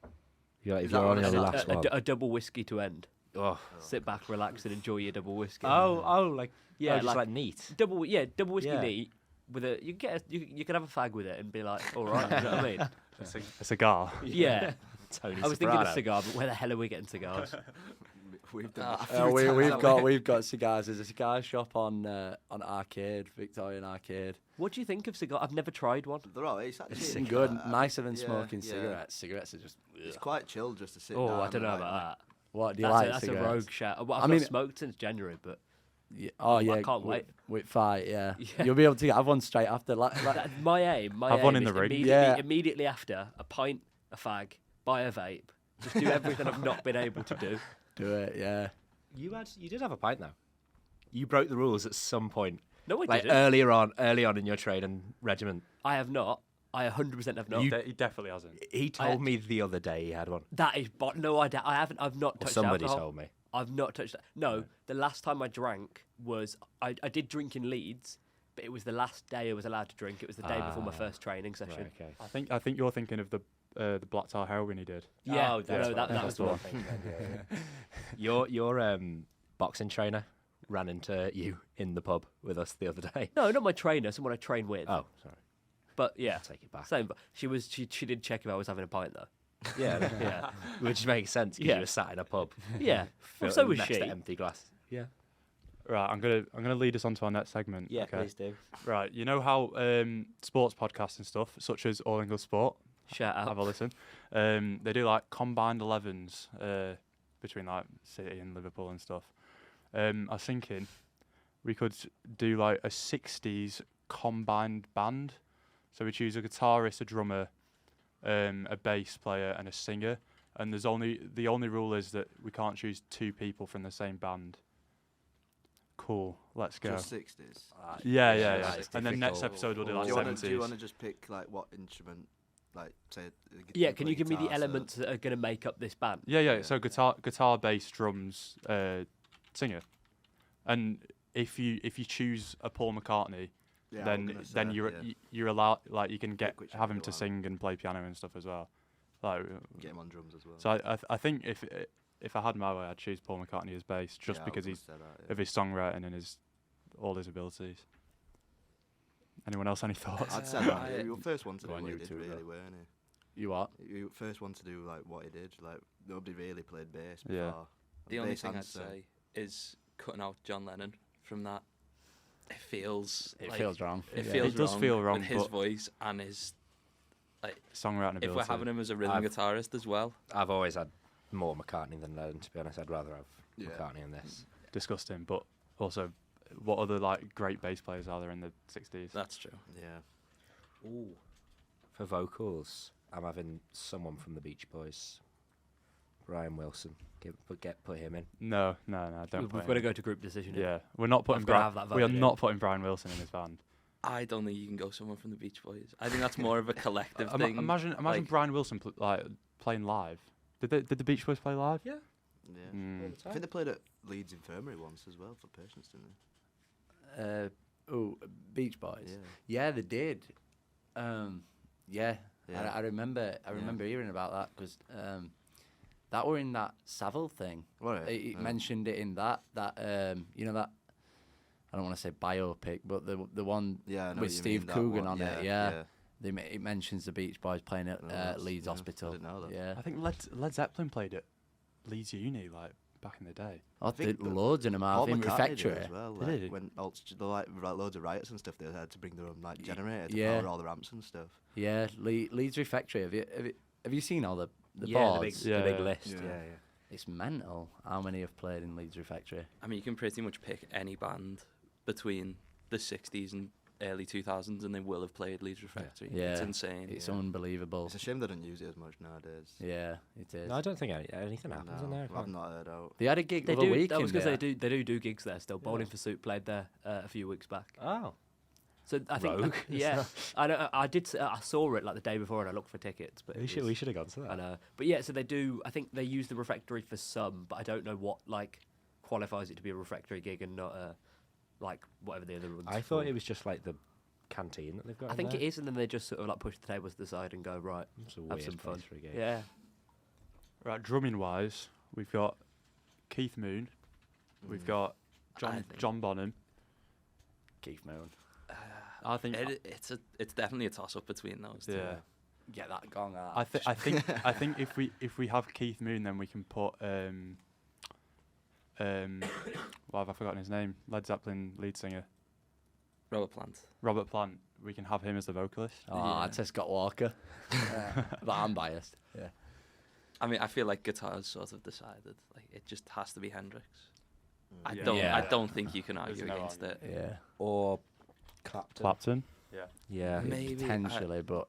If Is you're that only what on it's the last like? one. A double whiskey to end. Oh. Sit back, relax, and enjoy your double whiskey. Like yeah, just like neat. double whiskey Yeah. neat with a you can have a fag with it and be like, all right, you know what I mean? A cigar. Yeah. Tony I was thinking of Soprano. cigar, but where the hell are we getting cigars? We've done that a Oh, few times. we've got cigars. There's a cigar shop on Arcade, Victorian Arcade. What do you think of cigar? I've never tried one. They're all right. It's actually It's good, nicer than yeah, smoking yeah. cigarettes. Cigarettes are just. It's quite chill just to sit Oh, down. I don't know and, like, about that. What do you That's, like? that's a cigarettes? rogue shout. Well, I've I not mean- smoked since January, but Yeah. Oh yeah. I can't wait. With fight, yeah. Yeah. You'll be able to have one straight after. my aim Have one is in the ring. immediately, Yeah. immediately after a pint, a fag, buy a vape, just do everything I've not been able to do. Do it, yeah. You did have a pint though. You broke the rules at some point, No, I like didn't. early on in your training regiment. I have not. I 100% have not. He definitely hasn't. He told me the other day he had one. That is, but no, I haven't. I've not Or touched somebody alcohol. told me. I've not touched that. No, the last time I drank was I did drink in Leeds, but it was the last day I was allowed to drink. It was the day before my first training session. Right, okay. I think you're thinking of the black tar heroin he did. Yeah, Oh, that's no, what- that was that's the what one. I'm thinking then, yeah. Your boxing trainer ran into you in the pub with us the other day. No, not my trainer, someone I train with. Oh, sorry. But yeah, I'll take it back. same. But she did check if I was having a pint though. Yeah, Yeah, which makes sense because Yeah. you were sat in a pub. yeah. Well, filled so was next she. to empty glass. Yeah. Right, I'm gonna lead us on to our next segment. Yeah, okay? please do. Right, you know how sports podcasts and stuff, such as All England Sport, Shout out. have a listen. They do like combined 11s between like City and Liverpool and stuff. I was thinking we could do like a 60s combined band. So we choose a guitarist, a drummer, a bass player, and a singer. And the only rule is that we can't choose two people from the same band. Cool, let's go. Just 60s. Yeah. That's And then next difficult. episode we'll do Do like you 70s. want to just pick like what instrument, like say? Yeah, can you give me the elements that are going to make up this band? Yeah. Yeah. So guitar, bass, drums, singer. And if you choose a Paul McCartney, then you're allowed, like, you can Pick which have him one to you want. sing and play piano and stuff as well. Like, Get him on drums as well. so I think if I had my way, I'd choose Paul McCartney as bass just Yeah, I because was he's gonna say that, yeah. of his songwriting and all his abilities. Anyone else any thoughts? I'd say that. You were the first one to Go do on what he did, YouTube, really, though. weren't You what? he? You were the first one to do like what he did. Like nobody really played bass before. Yeah. The only Bass thing and I'd sing. say is cutting out John Lennon from that. It feels It like feels wrong. It Yeah. feels It does wrong feel wrong, with his but- voice and his. Songwriting ability. If we're having him as a rhythm I've- guitarist as well, I've always had more McCartney than Lennon, to be honest. I'd rather have Yeah. McCartney in this. Disgusting, but also, what other like great bass players are there in the 60s? that's true. Yeah. Ooh. For vocals, I'm having someone from the Beach Boys. Brian Wilson. Put him in. No, don't. We've put got to him. go to group decision. here. Yeah, we're not putting I've gotta have that We are voted in. not putting Brian Wilson in this band. I don't think you can go someone from the Beach Boys. I think that's more of a collective Ima- thing. imagine like- Brian Wilson playing live. Did the Beach Boys play live? Yeah. Yeah. Mm. I think they played at Leeds Infirmary once as well for patients, didn't they? Beach Boys. Yeah. Yeah, they did. Yeah, Yeah. I remember. I remember hearing about that because that were in that Savile thing. What? It mentioned it in that you know that. I don't want to say biopic, but the one Yeah, I know with what you Steve mean, that Coogan one, on it. yeah, Yeah, it mentions the Beach Boys playing at Oh, that's- Leeds yeah, I Hospital. didn't know that. Yeah, I think Led Zeppelin played at Leeds Uni like back in the day. I think think that loads in them. I Paul think McCartney did Refectory. as well. Did Like, he? when loads of riots and stuff, they had to bring their own like generator to yeah. power all the ramps and stuff. Yeah, Leeds Refectory. Have you seen all the yeah, boards? the big Yeah. list. Yeah. Yeah. It's mental how many have played in Leeds Refectory. I mean, you can pretty much pick any band between the 60s and early 2000s, and they will have played Leeds Refectory. Yeah. It's insane. It's Yeah. unbelievable. It's a shame they don't use it as much nowadays. Yeah, it is. No, I don't think anything happens in No, there. I've not heard out. They had a gig They the other do. week I was in going to say there. they do gigs there still. Bowling Yeah. for Soup played there a few weeks back. Oh. So I think Rogue. yeah, I know. I did. I saw it like the day before, and I looked for tickets. But it We was- should have gone to that. I know. But yeah, so they do. I think they use the refectory for some, but I don't know what like qualifies it to be a refectory gig and not a like whatever the other ones. I thought it was just like the canteen that they've got. I think it is, and then they just sort of like push the tables to the side and go right. It's a Have weird some fun. place for a gig. Yeah. Right, drumming wise, we've got Keith Moon, we've got I think- John Bonham. Keith Moon. I think It's definitely a toss up between those two. yeah. Get that gong out. I think if we have Keith Moon, then we can put well, have I forgotten his name? Led Zeppelin lead singer Robert Plant. Robert Plant. We can have him as the vocalist. Oh, Yeah. I'd say Scott Walker. But I'm biased. Yeah. I mean, I feel like guitar's sort of decided. Like, it just has to be Hendrix. I Yeah. don't. Yeah. I don't think you can There's argue no against it. Yeah. Or Clapton. Clapton. Yeah. Maybe Potentially, but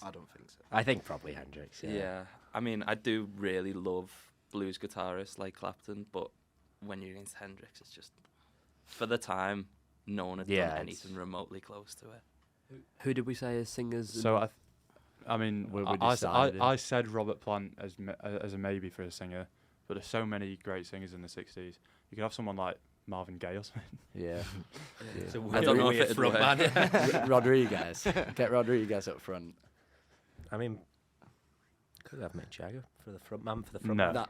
I don't think so. I think probably Hendrix. Yeah. I mean, I do really love blues guitarists like Clapton, but when you're against Hendrix, it's just for the time, no one had Yeah, done it's- anything remotely close to it. Who did we say as singers? So I mean, We I decided. said Robert Plant as a maybe for a singer, but there's so many great singers in the 60s. You could have someone like Marvin Gaye or something. Yeah. It's a I don't know if weird it'd front work. man. Rodriguez. Get Rodriguez up front. I mean, could have Mick Jagger for the front man for the front No. man.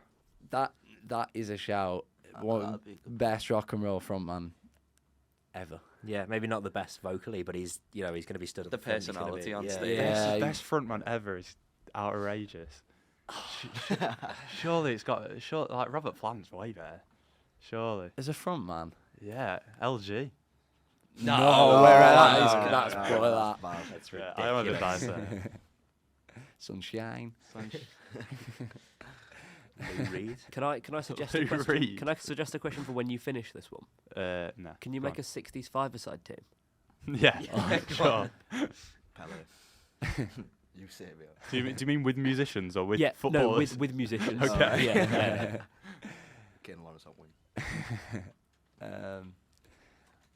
That is a shout. One That'd be good. best rock and roll frontman ever. Yeah, maybe not the best vocally, but he's going to be stood at The the front. He's gonna personality be- on yeah. stage. Yeah. Best frontman ever is outrageous. Surely it's got like Robert Plant's way better. Surely. As a frontman. Yeah, LG. No, No, that's no, poor, that's that. bad. That's Yeah, ridiculous. I am a bit biased there. Sunshine. Lou Reed. Can I suggest a Lou question? Reed. Can I suggest a question for when you finish this one? No. Can you go make a 60s five-a-side team? on. Yeah, sure. Pele. You say it, Bill. Do you mean with musicians or with yeah, no, footballers? with musicians. Okay. Yeah. Getting a lot of something.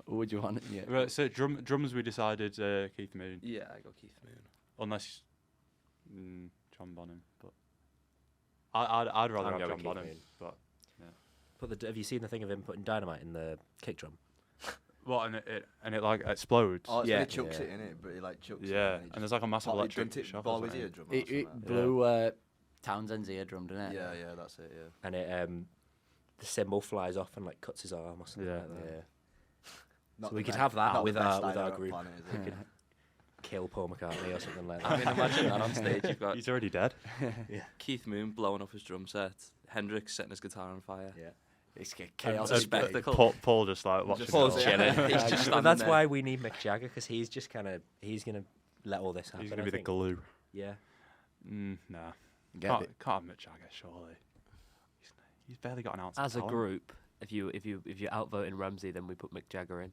What would you want? Yeah. Right, so drums we decided Keith Moon, Yeah, I got Keith Moon. unless John Bonham, but I'd rather I'm have going John Keith Bonham. Moon. But Have you seen the thing of him putting dynamite in the kick drum? what and it like explodes. Oh, it's Yeah. when he chucks Yeah. it in it, but he like chucks yeah, it. and there's like a massive electric shock. or Ball his something. eardrum. or It something. blew Townsend's eardrum, didn't it? Yeah, yeah, that's it. Yeah. And it the cymbal flies off and like cuts his arm or something Yeah. like that. Yeah. Not So we the could best- have that not the with best our idea on group. planet, is We it? could kill Paul McCartney or something like I that. mean, imagine that on stage. You've got He's already dead. Keith Moon blowing up his drum set, Hendrix setting his guitar on fire. Yeah. It's And chaos. a spectacle. Paul just like watching. Paul's it all. chilling. He's just Well, standing that's there. why we need Mick Jagger, because he's just he's gonna let all this happen. He's gonna I be the think. glue. Yeah. Nah, Get can't it. have Mick Jagger. Surely, he's barely got an ounce. As of a talent. group, if you're outvoting Ramsey, then we put Mick Jagger in.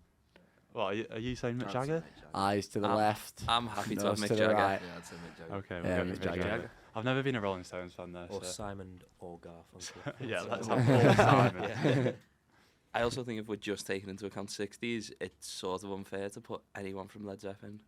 What are you saying, Mick I'd say Jagger? Eyes to the I'm- left. I'm happy to have nose Mick to the Jagger. right. Yeah, I'd say Mick Jagger. Okay, Yeah, we'll Mick go with Jagger. I've never been a Rolling Stones fan though. Or So. Simon or Garfunkel. Yeah, So- let's have Paul Simon. Yeah. I also think if we're just taking into account 60s, it's sort of unfair to put anyone from Led Zeppelin.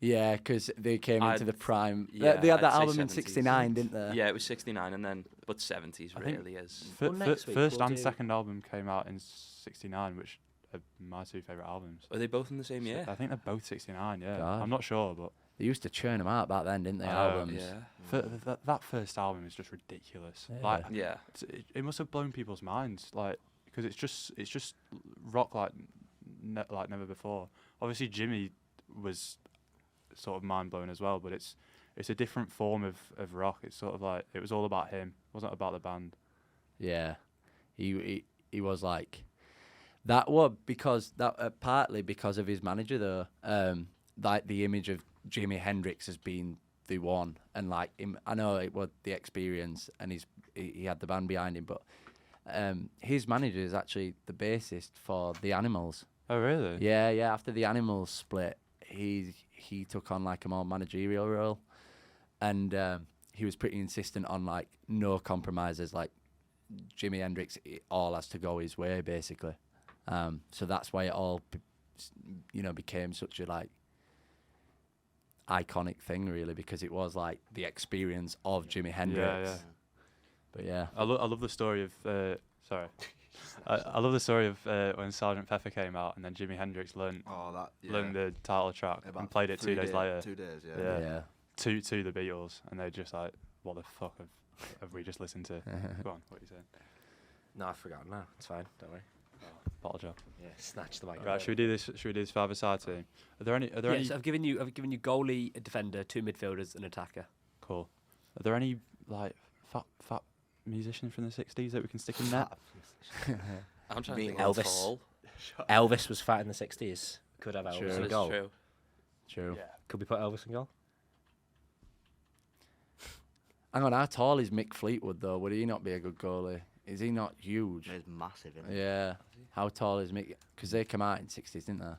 Yeah, because they came into I'd- the prime. yeah, They had that I'd say album in 70s. '69, didn't they? Yeah, it was 69 and then, but 70s I think really is. Well, next week First we'll and do- second album came out in '69, which are my two favourite albums. Are they both in the same year? I think they're both '69. Yeah, God. I'm not sure, but They used to churn them out back then, didn't they? Oh, Albums. Yeah. that first album is just ridiculous. Yeah. Like, Yeah. it must have blown people's minds, like, because it's just rock like never before. Obviously, Jimmy was sort of mind blowing as well, but it's a different form of rock. It's sort of like it was all about him. It wasn't about the band. Yeah, he was like that. Was because that partly because of his manager though. Like the image of Jimi Hendrix as being the one, and like him, I know it was the experience, and he had the band behind him, but his manager is actually the bassist for the Animals. Oh, really? Yeah, after the Animals split, he took on like a more managerial role, and he was pretty insistent on like no compromises. Like Jimi Hendrix, it all has to go his way basically. So that's why it all, became such a like iconic thing really, because it was like the experience of Jimi Hendrix. Yeah. But yeah, I love the story of sorry. I love the story of when Sgt. Pepper came out and then Jimi Hendrix learned the title track About and played it 2 days later 2 days, yeah. Yeah. yeah. to the Beatles, and they're just like, what the fuck have we just listened to? Go on, what are you saying? No, I've forgotten now. It's fine. Don't worry. Bottle job. Yeah, snatch the mic. Right, should we do this five-a-side team? Are there any Yes, I've given you goalie, a defender, 2 midfielders, an attacker. cool? Are there any like fat musicians from the '60s that we can stick in that? I'm trying Being to think of Elvis. tall. Elvis was fat in the 60s. Could have Elvis True. in That is goal. true. True. Could we put Elvis in goal? Hang on, how tall is Mick Fleetwood though? Would he not be a good goalie? Is he not huge? He's massive, isn't he? Yeah. How tall is Mick? Because they come out in '60s, didn't they?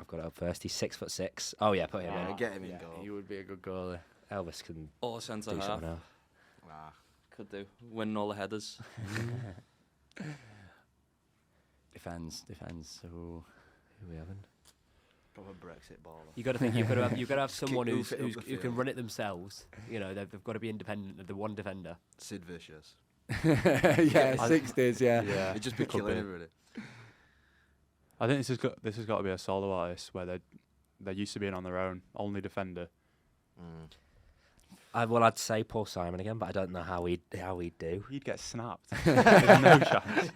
I've got it up first. He's 6'6". Oh yeah, put him Yeah, in. get him in Yeah, goal. he would be a good goalie. Elvis can Or centre do half. something else. Nah. Could do. Winning all the headers. Defends. Ooh. Who we having? Proper Brexit baller. You got to think you've got to have someone kick- who hoof it up the can field. run it themselves. They've got to be independent of the one defender. Sid Vicious. Yeah, '60s. Yeah. Yeah, He'd just be could killing be. everybody. I think this has got to be a solo artist where they're used to being on their own, only defender. I'd say Paul Simon again, but I don't know how he'd do. He'd get snapped. There's no chance.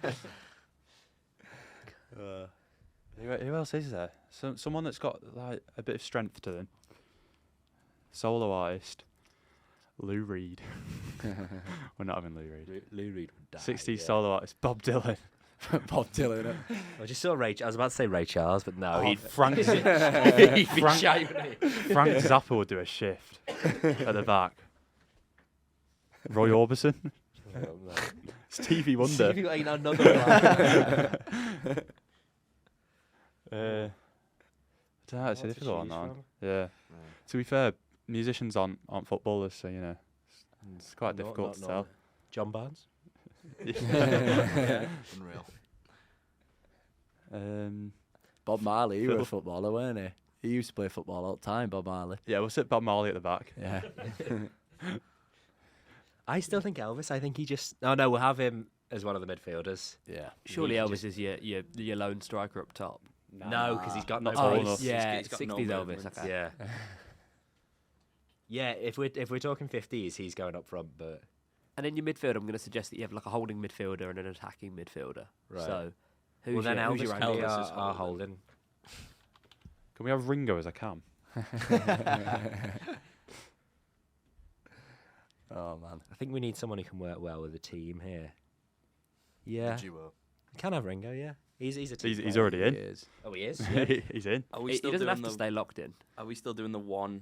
Who else is there? Someone that's got like a bit of strength to them. Solo artist. Lou Reed. We're not having Lou Reed. Lou Reed would die. 60s solo artist. Bob Dylan. Bob Dylan. I just saw Ray. I was about to say Ray Charles, but no, he'd Frank he'd be Frank- shy, wouldn't he? Frank Zappa would do a shift at the back. Roy Orbison. Stevie Wonder. Stevie ain't another one. I don't know, it's a What to difficult one, choose that one. from? Yeah. To be fair, musicians aren't footballers, so you know, it's quite Not- difficult not to tell. normally. John Barnes. Unreal. Bob Marley, he was Cool. a footballer, weren't he? He used to play football all the time, Bob Marley. Yeah, we'll sit Bob Marley at the back. Yeah. I still think Elvis. I think he just. Oh no, we'll have him as one of the midfielders. Yeah. Surely He Elvis is your lone striker up top. No, because he's got no Not tall pace. enough. Yeah, he's got no 60s Elvis. movement. Okay. Yeah. Yeah, if we're talking 50s, he's going up front, but And in your midfield, I'm going to suggest that you have like a holding midfielder and an attacking midfielder. Right. So, who's well then who's Elvis your can angle? be Elvis is our holding. holding. Can we have Ringo as a cam? Oh, man. I think we need someone who can work well with the team here. Yeah, The duo. can have Ringo. Yeah, he's a team He's player. already in. He is. Oh, he is. He's in. Are we He still doesn't doing have to the? stay locked in. Are we still doing the one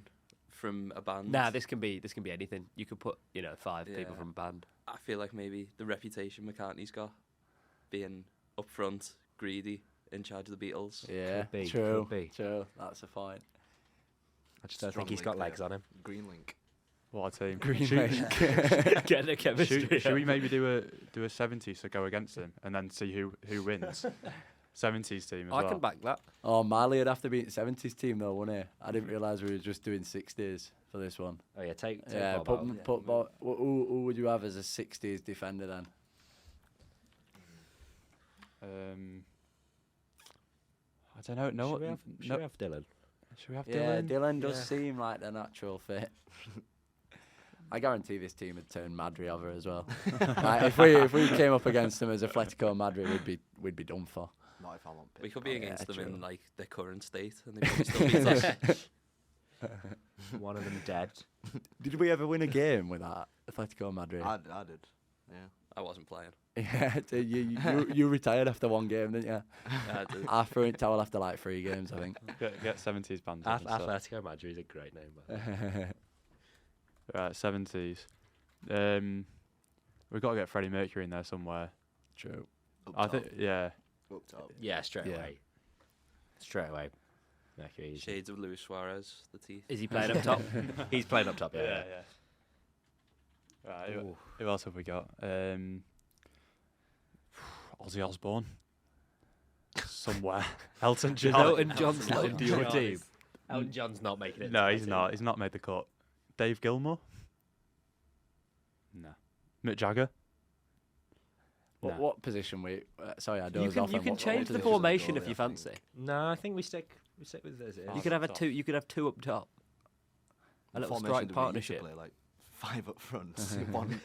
from a band? Nah, this can be anything. You could put 5 people Yeah. from a band. I feel like maybe the reputation McCartney's got, being upfront, greedy, in charge of the Beatles. Yeah, be, true. could be. True. That's a point. I just don't Strong think he's link got there. legs on him. Green link. What a team. Green Should- Get the chemistry. Should we maybe do a 70s to go against him and then see who wins? 70s team as I well. can back that. Oh, Marley would have to beat 70s team though, wouldn't he? I didn't realise we were just doing 60s for this one. Oh yeah, take Yeah, Bob out. put Bob. Who would you have as a 60s defender then? I don't know. No, Should we have, no. should we have Dylan? Should we have Yeah, Dylan? Dylan does Yeah. seem like the natural fit. I guarantee this team would turn Madry over as well. Like, if we came up against them as Atletico Madrid, we'd be done for. Not if I'm on pitch. We could be Oh, against yeah, them true. in like their current state, and they probably still beat us. One of them dead. Did we ever win a game with that Atletico Madrid? I did. Yeah. I wasn't playing. Yeah, so you retired after one game, didn't you? Yeah, I did. I threw in towel after like 3 games, I think. Get 70s bands. Atletico Madrid is a great name. But Right, 70s. We've got to get Freddie Mercury in there somewhere. True. Up I top. think, yeah. Up top. yeah, straight Yeah. away. Straight away. Mercury. Shades of Luis Suarez, the teeth. Is he playing up top? He's playing up top. Yeah. Right, Ooh. who else have we got? Ozzy Osbourne. Somewhere. Elton John. Elton John's not Elton into your John team. is- Elton John's not making it. No, to he's my not. team. He's not made the cut. Dave Gilmour? No. Mick Jagger? What, No. what position we? Sorry, I You dozed can off. you on can what change the position. formation if goalie, you I fancy. think. No, I think we stick with as it Oh, You is. could have a top. two. You could have 2 up top. A The little formation strike that we used to partnership. Play, like 5 up front. One.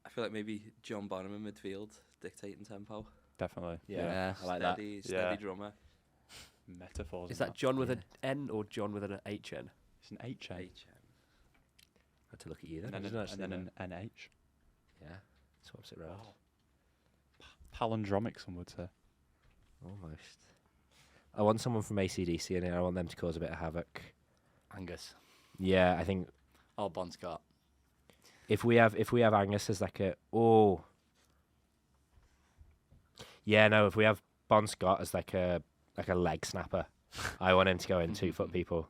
I feel like maybe John Bonham in midfield, dictating tempo. Definitely. Yeah, I like that. Steady Yeah. drummer. Metaphors. Is and that John with an N or John with an HN? It's an HN. HM. Had to look at you then. And didn't I? Just then didn't an NH. I? Yeah. Swaps it round. Palindromic, some would say. Almost. I want someone from AC/DC in here. I want them to cause a bit of havoc. Angus. Yeah, I think Oh, Bon Scott. if we have Angus as like a yeah, no, if we have Bon Scott as like a leg snapper, I want him to go in 2-foot people.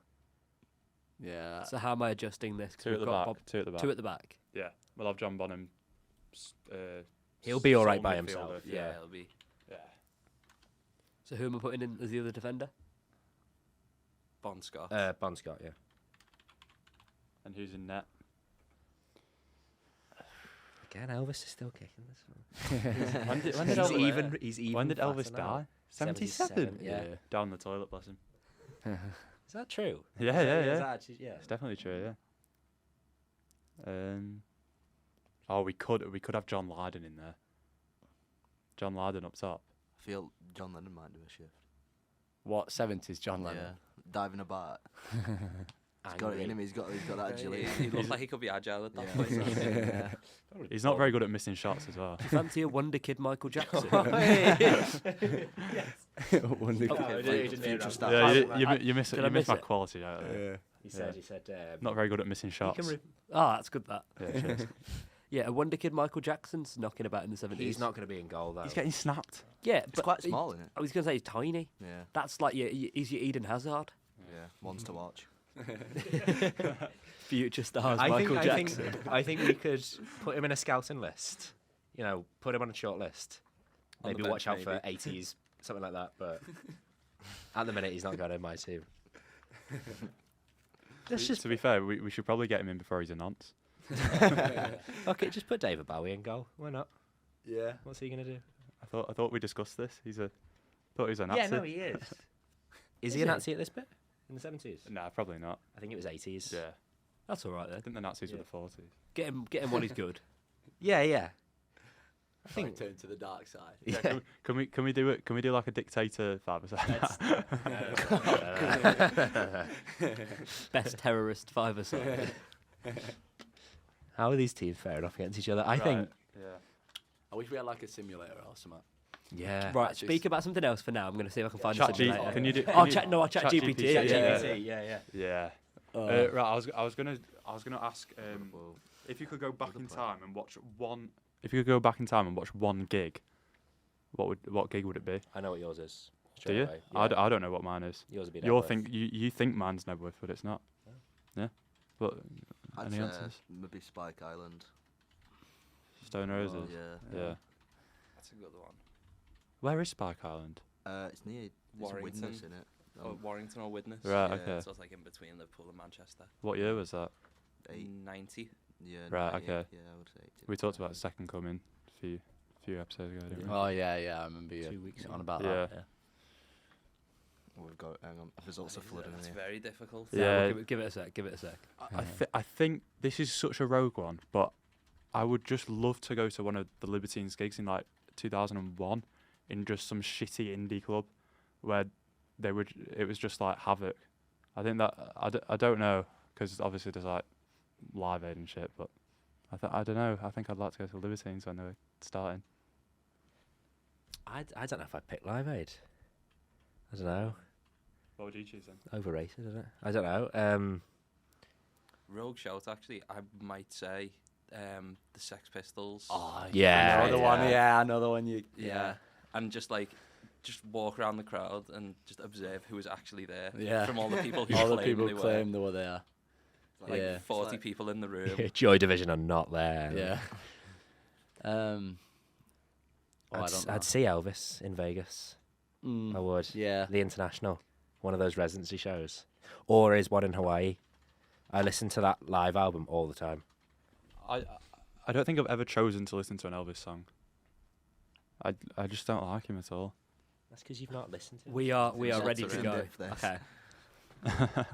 Yeah. So how am I adjusting this? 'Cause 2 at we've the got back. 2 at the back. 2 at the back. Yeah. We'll have John Bonham. He'll be all right sole by midfielder. himself. Yeah, it'll be. Yeah. So who am I putting in as the other defender? Bon Scott. Bon Scott, yeah. And who's in net? Again, Elvis is still kicking this one. When did He's even. when did Elvis fatter now. die? 77. Yeah. Down the toilet, bless him. Is that true? Yeah, Is yeah. that actually, yeah. It's definitely true. Yeah. Oh, we could have John Lydon in there. John Lydon up top. I feel John Lennon might do a shift. What 70s John Lennon? Yeah, diving about. He's got it in him. He's got that agility. He looks like he could be agile at that Yeah, point. exactly. Yeah. He's not very good at missing shots as well. Fancy a wonder kid Michael Jackson? Wonder Oh, Kid. he didn't hear that. star. Yeah, you miss Did I miss my it? quality out there. He said, Not very good at missing shots. Ah, that's good. That. Yeah, cheers. Yeah, a wonder kid Michael Jackson's knocking about in the 70s. he's not going to be in goal though. He's getting snapped. Yeah, It's but quite small, isn't it? I was going to say he's tiny. Yeah. That's like he's your Eden Hazard. Yeah. Ones to watch. Future stars I Michael think, Jackson. I think we could put him in a scouting list. You know, put him on a short list. On the Maybe bench, watch out for maybe. 80s, something like that. But at the minute, he's not going in my team. Let's just To be fair, we should probably get him in before he's a nonce. okay. Just put David Bowie in goal. Why not? Yeah. What's he going to do? I thought we discussed this. Thought he was a Nazi. Yeah, no, he is. Is he a Nazi at this bit in the 70s? Nah, probably not. I think it was 80s. Yeah, That's all right I then. think the Nazis Yeah. were the 40s. Get him while he's good. Yeah, yeah. I think turn to the dark side. Yeah. Can we do it? Can we do like a dictator five-a-side? Best terrorist five-a-side. How are these teams faring off against each other? I think. Yeah. I wish we had like a simulator or something. Yeah. Right, Actually, speak about something else for now. I'm going to see if I can find Chat a G- simulator. can you do? Oh, can chat! you- No, chat GPT. GPT, Yeah. yeah. Yeah. Yeah. Right. I was gonna ask Whoa. if you could go back Good in point. time and watch one. If you could go back in time and watch one gig, what gig would it be? I know what yours is. Do straight you? away. I, Yeah. I don't know what mine is. Yours would be You Nebworth. think you think mine's Nebworth, but it's not. Oh. Yeah. But I'd any say answers? maybe Spike Island. Stone Roses. Yeah. Yeah. That's a good one. Where is Spike Island? It's near Warrington. Widnes, in it. Or Warrington or Widnes. Right. Yeah. Okay. So it's like in between Liverpool and Manchester. What year was that? 90. Yeah. Right, 98, okay. Yeah, I would say. We talked about Second Coming a few episodes ago. Didn't we? Oh yeah, I remember you 2 weeks on ago. about Yeah. that. Yeah. We've got. Hang on. Results are flooding That's in very difficult. Yeah. Give it a sec. Give it a sec. I think this is such a rogue one, but I would just love to go to one of the Libertines gigs in like 2001 in just some shitty indie club where it was just like Havoc. I think that I don't know because obviously there's like Live Aid and shit, but I don't know. I think I'd like to go to Libertines when they're starting. I don't know if I'd pick Live Aid. I don't know. What would you choose then? Overrated, isn't it? I don't know. Rogue shout, actually. I might say the Sex Pistols. Oh, Yeah, another one. Yeah, another one. Yeah. And just walk around the crowd and just observe who was actually there. Yeah. From all the people who All the claimed people they claim they were there. were. Like Yeah. 40 people in the room. Joy Division are not there. Yeah. I don't know. I'd see Elvis in Vegas. Mm, I would. Yeah. The International, one of those residency shows, or is one in Hawaii. I listen to that live album all the time. I don't think I've ever chosen to listen to an Elvis song. I just don't like him at all. That's because you've not listened to it. We are That's ready a to rim go. diff, this. Okay.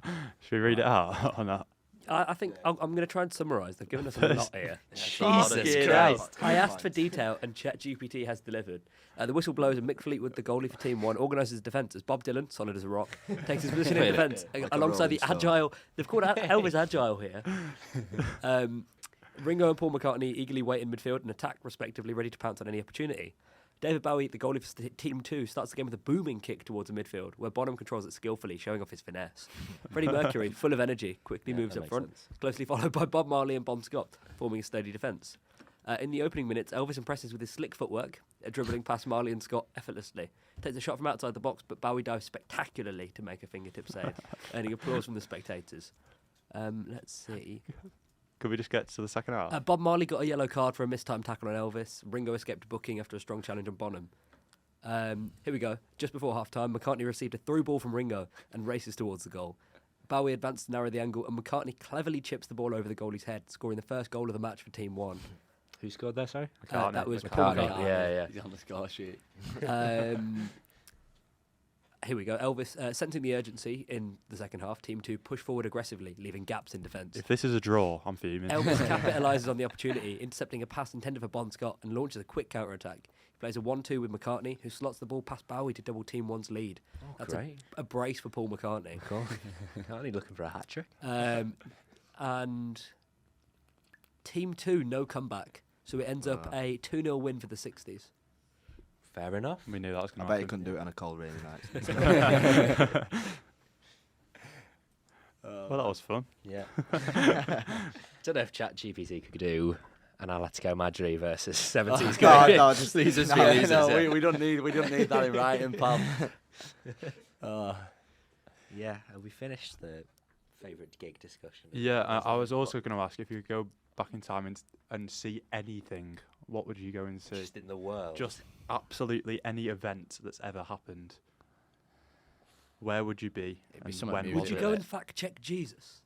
Should we read it out or not? I think I'm going to try and summarise. They've given us a lot here. Jesus Christ. I asked for detail, and ChatGPT has delivered. The whistle blows, and Mick Fleetwood, the goalie for Team 1, organises defence as Bob Dylan, solid as a rock, takes his position in Really? defence Like a alongside the Rolling Stone. agile. They've called Elvis agile here. Ringo and Paul McCartney eagerly wait in midfield and attack, respectively, ready to pounce on any opportunity. David Bowie, the goalie for Team 2, starts the game with a booming kick towards the midfield, where Bonham controls it skillfully, showing off his finesse. Freddie Mercury, full of energy, quickly Yeah, moves that up makes front, sense. closely followed by Bob Marley and Bon Scott, forming a steady defence. In the opening minutes, Elvis impresses with his slick footwork, dribbling past Marley and Scott effortlessly. Takes a shot from outside the box, but Bowie dives spectacularly to make a fingertip save, earning applause from the spectators. Let's see. Could we just get to the second half? Bob Marley got a yellow card for a mistimed tackle on Elvis. Ringo escaped booking after a strong challenge on Bonham. Here we go. Just before half-time, McCartney received a through ball from Ringo and races towards the goal. Bowie advanced to narrow the angle, and McCartney cleverly chips the ball over the goalie's head, scoring the first goal of the match for Team 1. Who scored there? Sorry. That was Paul McCartney. McCartney. Yeah. He's on the score sheet. Here we go. Elvis, sensing the urgency in the second half, Team 2 push forward aggressively, leaving gaps in defence. If this is a draw, I'm fuming. Elvis capitalises on the opportunity, intercepting a pass intended for Bon Scott and launches a quick counter-attack. He plays a 1-2 with McCartney, who slots the ball past Bowie to double Team 1's lead. That's Great. a brace for Paul McCartney. Cool. McCartney looking for a hat trick. And Team 2, no comeback. So it ends up a 2-0 win for the 60s. Fair enough. We knew that was I going to bet happen. you couldn't do it on a cold, rainy night. Well, that was fun. Yeah. Don't know if ChatGPT could do an Atletico Madrid versus 70s No, game. no, just Losers no, be losers. No, we don't need that in writing, pal. Yeah, have we finished the favourite gig discussion? Yeah, I was also going to ask if you could go back in time and see anything, what would you go and see? Just in the world. Just absolutely any event that's ever happened. Where would you be? It'd be And something when music. Would you go and fact-check Jesus?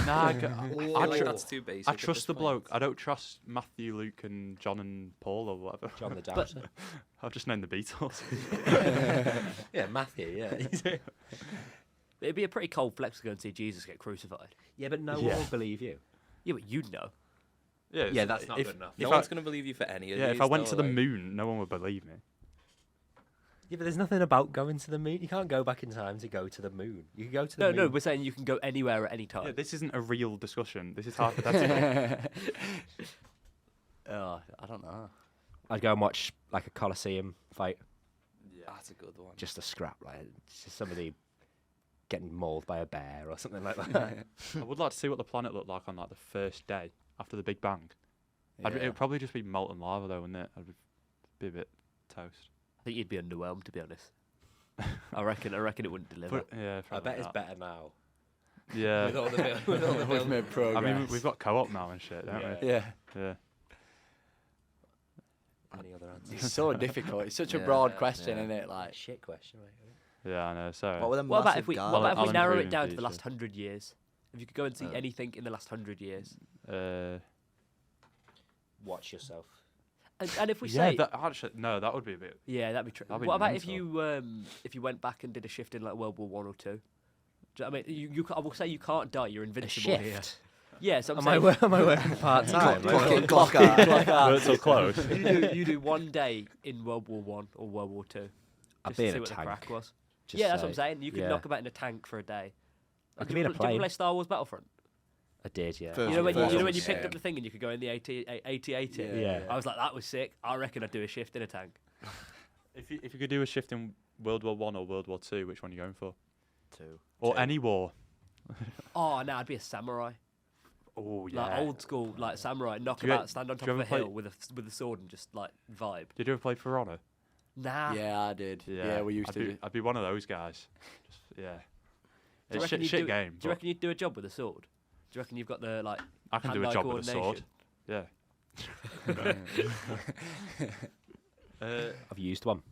Nah, I feel like that's too basic. I at trust this the point. bloke. I don't trust Matthew, Luke, and John and Paul or whatever. John the Doubter. I've just named the Beatles. Yeah, Matthew, yeah. It'd be a pretty cold flex to go and see Jesus get crucified. Yeah, but no Yeah. one will believe you. Yeah, but you'd know. Yeah, that's not if, good enough. No If one's I, going to believe you for any of yeah, these. if I went though, to the like- moon, no one would believe me. Yeah, but there's nothing about going to the moon. You can't go back in time to go to the moon. You can go to the No, moon. no, we're saying you can go anywhere at any time. Yeah, this isn't a real discussion. This is hypothetical. I don't know. I'd go and watch like a Colosseum fight. That's a good one. Just a scrap, like just somebody getting mauled by a bear or something like that. I would like to see what the planet looked like on like the first day after the Big Bang. It Yeah. would probably just be molten lava though, wouldn't it? I'd be a bit toast. I think you'd be underwhelmed, to be honest. I reckon it wouldn't deliver. But yeah, I probably bet it's not. better now. Yeah. With all the with all the We've build- made progress. I mean, we've got co-op now and shit, don't Yeah. Yeah. we? Yeah. Any other answers? It's so difficult. It's such a Yeah, broad yeah, question, yeah. isn't it? Like, Shit question, mate. Yeah, I know. So What were them What about massive if we guys? what about if we Alan narrow Green it down to the feature. last 100 years? If you could go and see Oh. anything in the last 100 years, Watch yourself. and if we yeah, say that, actually, no, that would be a bit. yeah, that'd be true. that'd be What about mental. if you went back and did a shift in like World War 1 or 2? Do you know what I mean, I will say you can't die. You're A invincible here. shift. Yeah, so I'm Am I, saying am I working part time? Clock out. Virtual close. you do one day in World War 1 or World War 2. I'd Just be to in see a what the tank. crack was. Just Yeah, that's what say- I'm saying. You could yeah. knock about in a tank for a day. I could Did be in you a did you ever plane. play Star Wars Battlefront? I did, yeah. First You know when you, First you know one when you was picked up sick. the thing and you could go in the 80. Yeah. I was like, that was sick. I reckon I'd do a shift in a tank. If you could do a shift in World War 1 or World War 2, which one are you going for? 2. Or any war? Oh, no, I'd be a samurai. Oh yeah. Like old school, like samurai. Knock Do you about, stand on do top you of a ever play- hill with a sword and just like vibe. Did you ever play For Honor? Nah. yeah, I did. Yeah, we used I'd to. be, do. I'd be one of those guys. Just, yeah. Do you It's reckon shit, you'd shit do- game. Do you but reckon you'd do a job with a sword? Do you reckon you've got the like I can do a hand-eye job with a sword. coordination? Yeah. I've used one.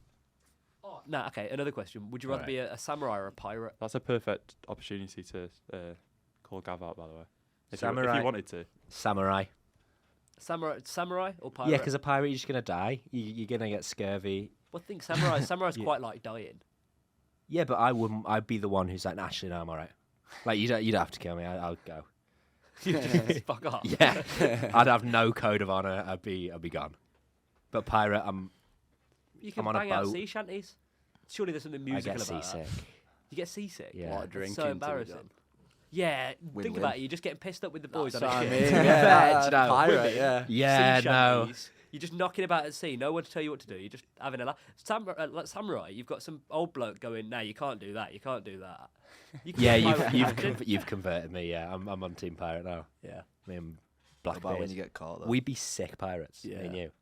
Oh, no, okay. Another question: would you rather Right. be a samurai or a pirate? That's a perfect opportunity to call Gav out, by the way. If Samurai. you wanted to. Samurai. Samurai or pirate? Yeah, because a pirate, you're just going to die. You're going to get scurvy. Well, I think samurai's Yeah. quite like dying. Yeah, but I wouldn't. I'd be the one who's like, actually, no, I'm all right. Like, you don't have to kill me. I'll go. Just fuck off. Yeah. I'd have no code of honor. I'd be gone. But pirate, You can on a bang out boat. sea shanties. Surely there's something I musical get about seasick. that. You get seasick. Yeah. What a That's drinking so to be embarrassing. done. Yeah, think Win-win. about it. You're just getting pissed up with the boys That's on what a I ship. mean. Yeah, Yeah, no, pirate. women. Yeah. Yeah, Sea no. shanties. You're just knocking about at sea. No one to tell you what to do. You're just having a laugh. Like samurai, you've got some old bloke going, "No, you can't do that. You can't do that." You can Yeah, be a pirate, you've converted me. Yeah, I'm on Team Pirate now. Yeah. Me and What about when Blackbeard. you get caught, though? We'd be sick pirates. Me and Yeah. you.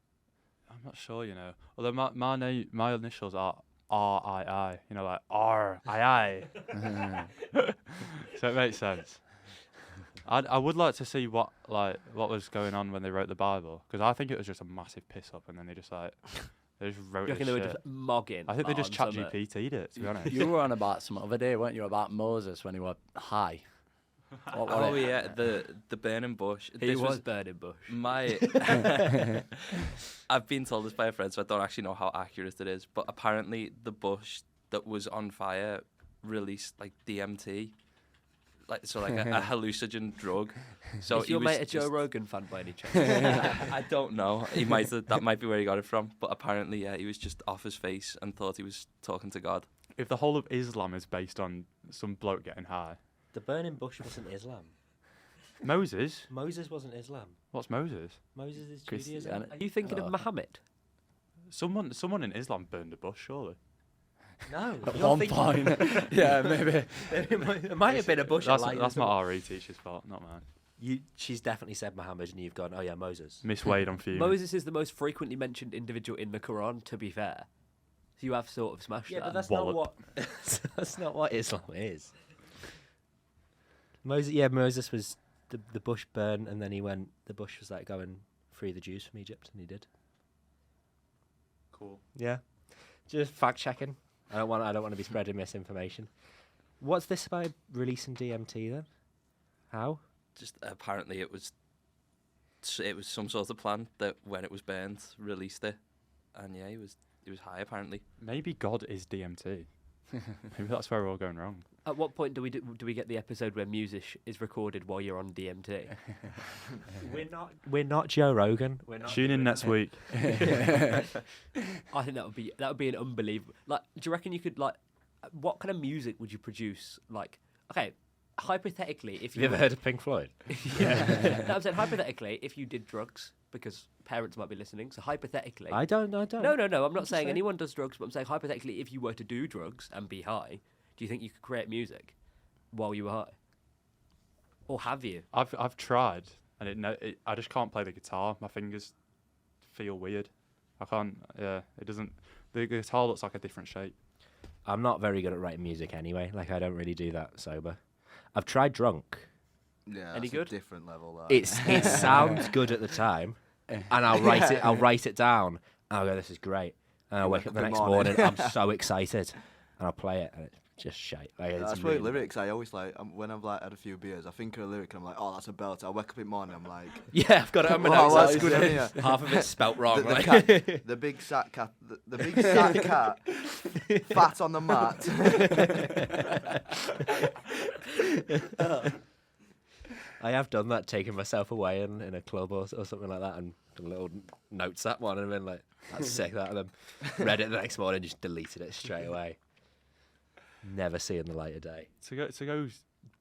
I'm not sure, you know. Although my initials are RII. You know, like RII. So it makes sense. I would like to see what was going on when they wrote the Bible, because I think it was just a massive piss up, and then they just wrote You this reckon they were shit. just mogging? I think they just chat on some, GPT'd it, to be honest. You were on about some other day, weren't you? About Moses when he was high. Oh yeah, the burning bush. He was burning bush. My I've been told this by a friend, so I don't actually know how accurate it is. But apparently, the bush that was on fire released like DMT, like a hallucinogen drug. So Is your he mate a was Joe just- Rogan fan by any chance? I don't know. That might be where he got it from. But apparently, yeah, he was just off his face and thought he was talking to God. If the whole of Islam is based on some bloke getting high, The burning bush wasn't Islam. Moses? Moses wasn't Islam. What's Moses? Moses is Christian- Judaism. Are you thinking Oh. of Muhammad? Someone in Islam burned a bush, surely. No. At you're one thinking- point. Yeah, maybe. It might have been a bush. That's my RE teacher's fault, not mine. She's definitely said Muhammad, and you've gone, oh yeah, Moses. Miss Wade on fuming. Moses is the most frequently mentioned individual in the Quran, to be fair. So you have sort of smashed Yeah, that. but that's Wallop. not what. That's not what Islam is. Moses was the bush burned, and then he went. The bush was like, go and free the Jews from Egypt, and he did. Cool. Yeah, just fact checking. I don't want to be spreading misinformation. What's this about releasing DMT then? How? Just apparently, it was some sort of plan that when it was burned, released it, and yeah, he was high apparently. Maybe God is DMT. Maybe that's where we're all going wrong. At what point do we get the episode where music is recorded while you're on DMT? We're not Joe Rogan. We're not. Tune in next week. I think that would be an unbelievable. Like, do you reckon you could what kind of music would you produce? Like, okay, hypothetically, if Have you ever heard of Pink Floyd? yeah, no, I'm saying hypothetically, if you did drugs, because parents might be listening. So hypothetically, I don't. no, I'm not saying saying. anyone does drugs, but I'm saying hypothetically, if you were to do drugs and be high, do you think you could create music while you were high, or have you? I've tried, and I just can't play the guitar. My fingers feel weird. I can't. Yeah, it doesn't. The guitar looks like a different shape. I'm not very good at writing music anyway. Like, I don't really do that sober. I've tried drunk. Yeah, Any that's good? a different level. That. It sounds good at the time, and I'll write it down. And I'll go, this is great. And I'll wake up the next morning. I'm so excited, and I'll play it, and it's just shite. Like, it's That's really why lyrics. I always like when I've had a few beers. I think of a lyric and I'm like, oh, that's a belt. I wake up in the morning. I'm like, Yeah, I've got it on my oh, notes. that's good. Yeah. Half of it's spelt wrong. The, like. cat, the big sat cat, the big sat cat, fat on the mat. I have done that, taking myself away in a club or something like that, and done little notes that one, and been like, that's sick, that, and then read it the next morning, just deleted it straight away. Never seeing the light of day. To go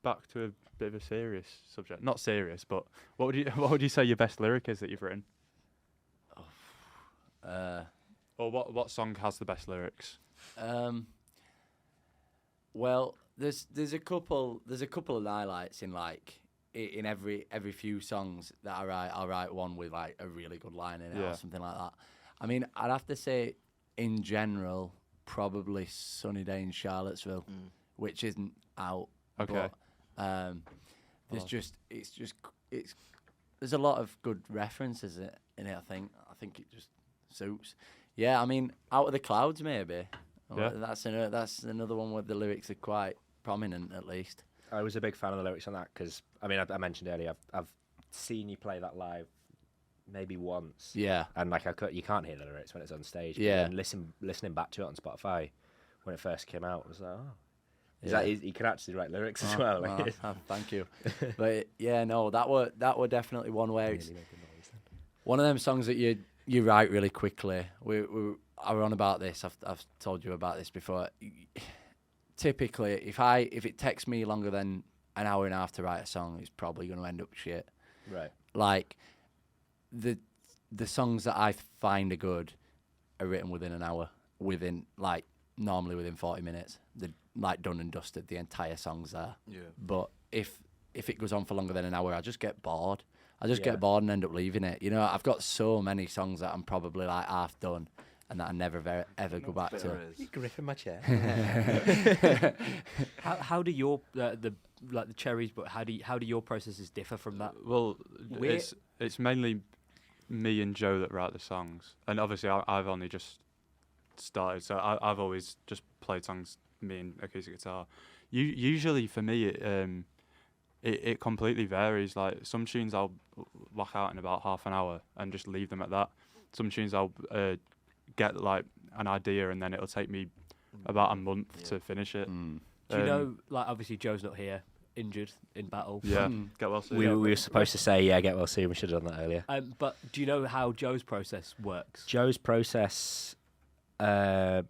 back to a bit of a serious subject, not serious, but what would you say your best lyric is that you've written, or what song has the best lyrics? Well, there's a couple of highlights in in every few songs that I write. I'll write one with like a really good line in it Yeah. or something like that. I mean, I'd have to say in general, probably Sunny Day in Charlottesville, which isn't out. Okay. But, there's a lot of good references in it. I think it just suits. Yeah, I mean, Out of the Clouds maybe. Yeah. That's another one where the lyrics are quite prominent at least. I was a big fan of the lyrics on that because, I mean, I mentioned earlier, I've seen you play that live maybe once. Yeah. And like you can't hear the lyrics when it's on stage. But Yeah. then listening back to it on Spotify when it first came out, I was like, oh. Yeah. You can actually write lyrics as Oh, well. well, Like, thank you. But yeah, no, that were definitely one where it's Nearly making noise then. one of them songs that you write really quickly. I were on about this. I've told you about this before. Typically, if it takes me longer than an hour and a half to write a song, it's probably going to end up shit. Right. Like the songs that I find are good are written within an hour. Normally within 40 minutes. They're like done and dusted. The entire song's there. Yeah. But if it goes on for longer than an hour, I just get bored. I just Yeah. get bored and end up leaving it. You know, I've got so many songs that I'm probably like half done and that I never ever go back to. You're gripping my chair. How do your the cherries? But how do your processes differ from that? Well, We're- it's mainly me and Joe that write the songs, and obviously I've only just started, so I've always just played songs, me and acoustic guitar. Usually for me, it completely varies. Like some tunes I'll whack out in about half an hour and just leave them at that. Some tunes I'll get like an idea and then it'll take me about a month to finish it. Do you know, like, obviously Joe's not here, injured in battle. Yeah, get well soon. We were supposed to say, yeah, get well soon. We should have done that earlier. But do you know how Joe's process works? Joe's process... no,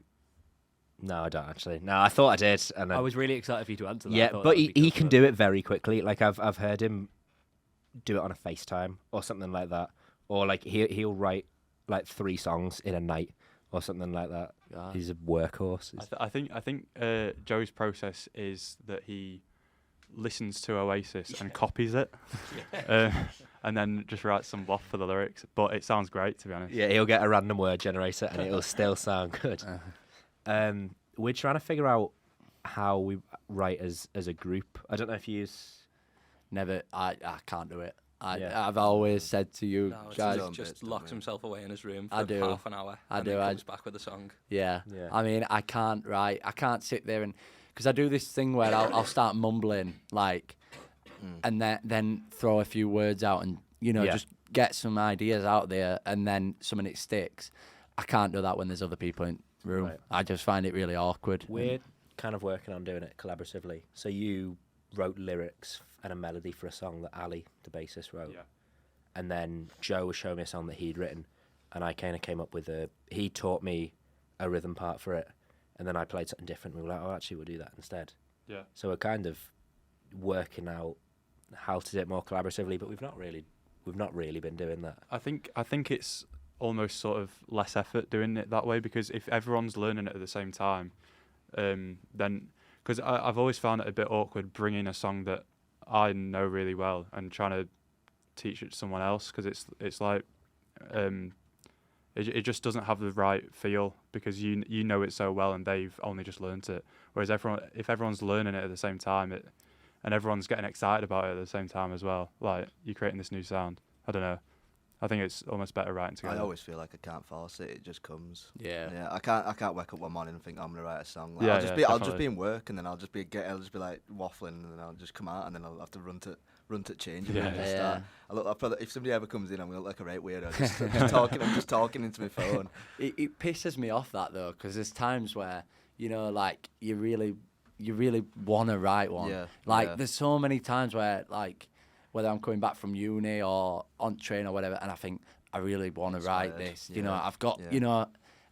I don't actually. No, I thought I did. And I was really excited for you to answer that. I yeah, thought but that would be he cool, can but- do it very quickly. Like, I've heard him do it on a FaceTime or something like that. Or, like, he'll write, like, 3 songs in a night or something like that. God. He's a workhorse. I think Joe's process is that he listens to Oasis and copies it, and then just writes some waff for the lyrics. But it sounds great, to be honest. Yeah, he'll get a random word generator and it'll still sound good. We're trying to figure out how we write as a group. I don't know if you use... Never. I can't do it. Yeah. I've always said to you No, it's guys. just locks himself away in his room I for do. half an hour. I and do, then I- comes back with a song. Yeah. Yeah. I mean, I can't write. I can't sit there and because I do this thing where I'll start mumbling like, and then throw a few words out and Yeah. just get some ideas out there and then some of it sticks. I can't do that when there's other people in the room. Right. I just find it really awkward. We're kind of working on doing it collaboratively. So you wrote lyrics and a melody for a song that Ali, the bassist, wrote. Yeah. And then Joe was showing me a song that he'd written. And I kind of came up with he taught me a rhythm part for it. And then I played something different. We were like, oh, actually, we'll do that instead. Yeah. So we're kind of working out how to do it more collaboratively, but we've not really been doing that. I think it's almost sort of less effort doing it that way because if everyone's learning it at the same time, then because I've always found it a bit awkward bringing a song that I know really well and trying to teach it to someone else because it's like it just doesn't have the right feel because you know it so well and they've only just learnt it. Whereas if everyone's learning it at the same time, and everyone's getting excited about it at the same time as well, like you're creating this new sound. I don't know. I think it's almost better writing together. I always feel like I can't force it; it just comes. Yeah. Yeah, I can't wake up one morning and think I'm gonna write a song. Like, Yeah, I'll just definitely. be in work and then I'll just be like waffling and then I'll just come out and then I'll have to run to change it. Yeah. And just Yeah. start. If somebody ever comes in, I'm gonna look like a right weirdo. I'm just talking into my phone. It pisses me off that though, because there's times where like you really want to write one. Yeah, Like yeah. there's so many times where like whether I'm coming back from uni or on train or whatever, and I think I really want to write Inspired, this. yeah, I've got yeah.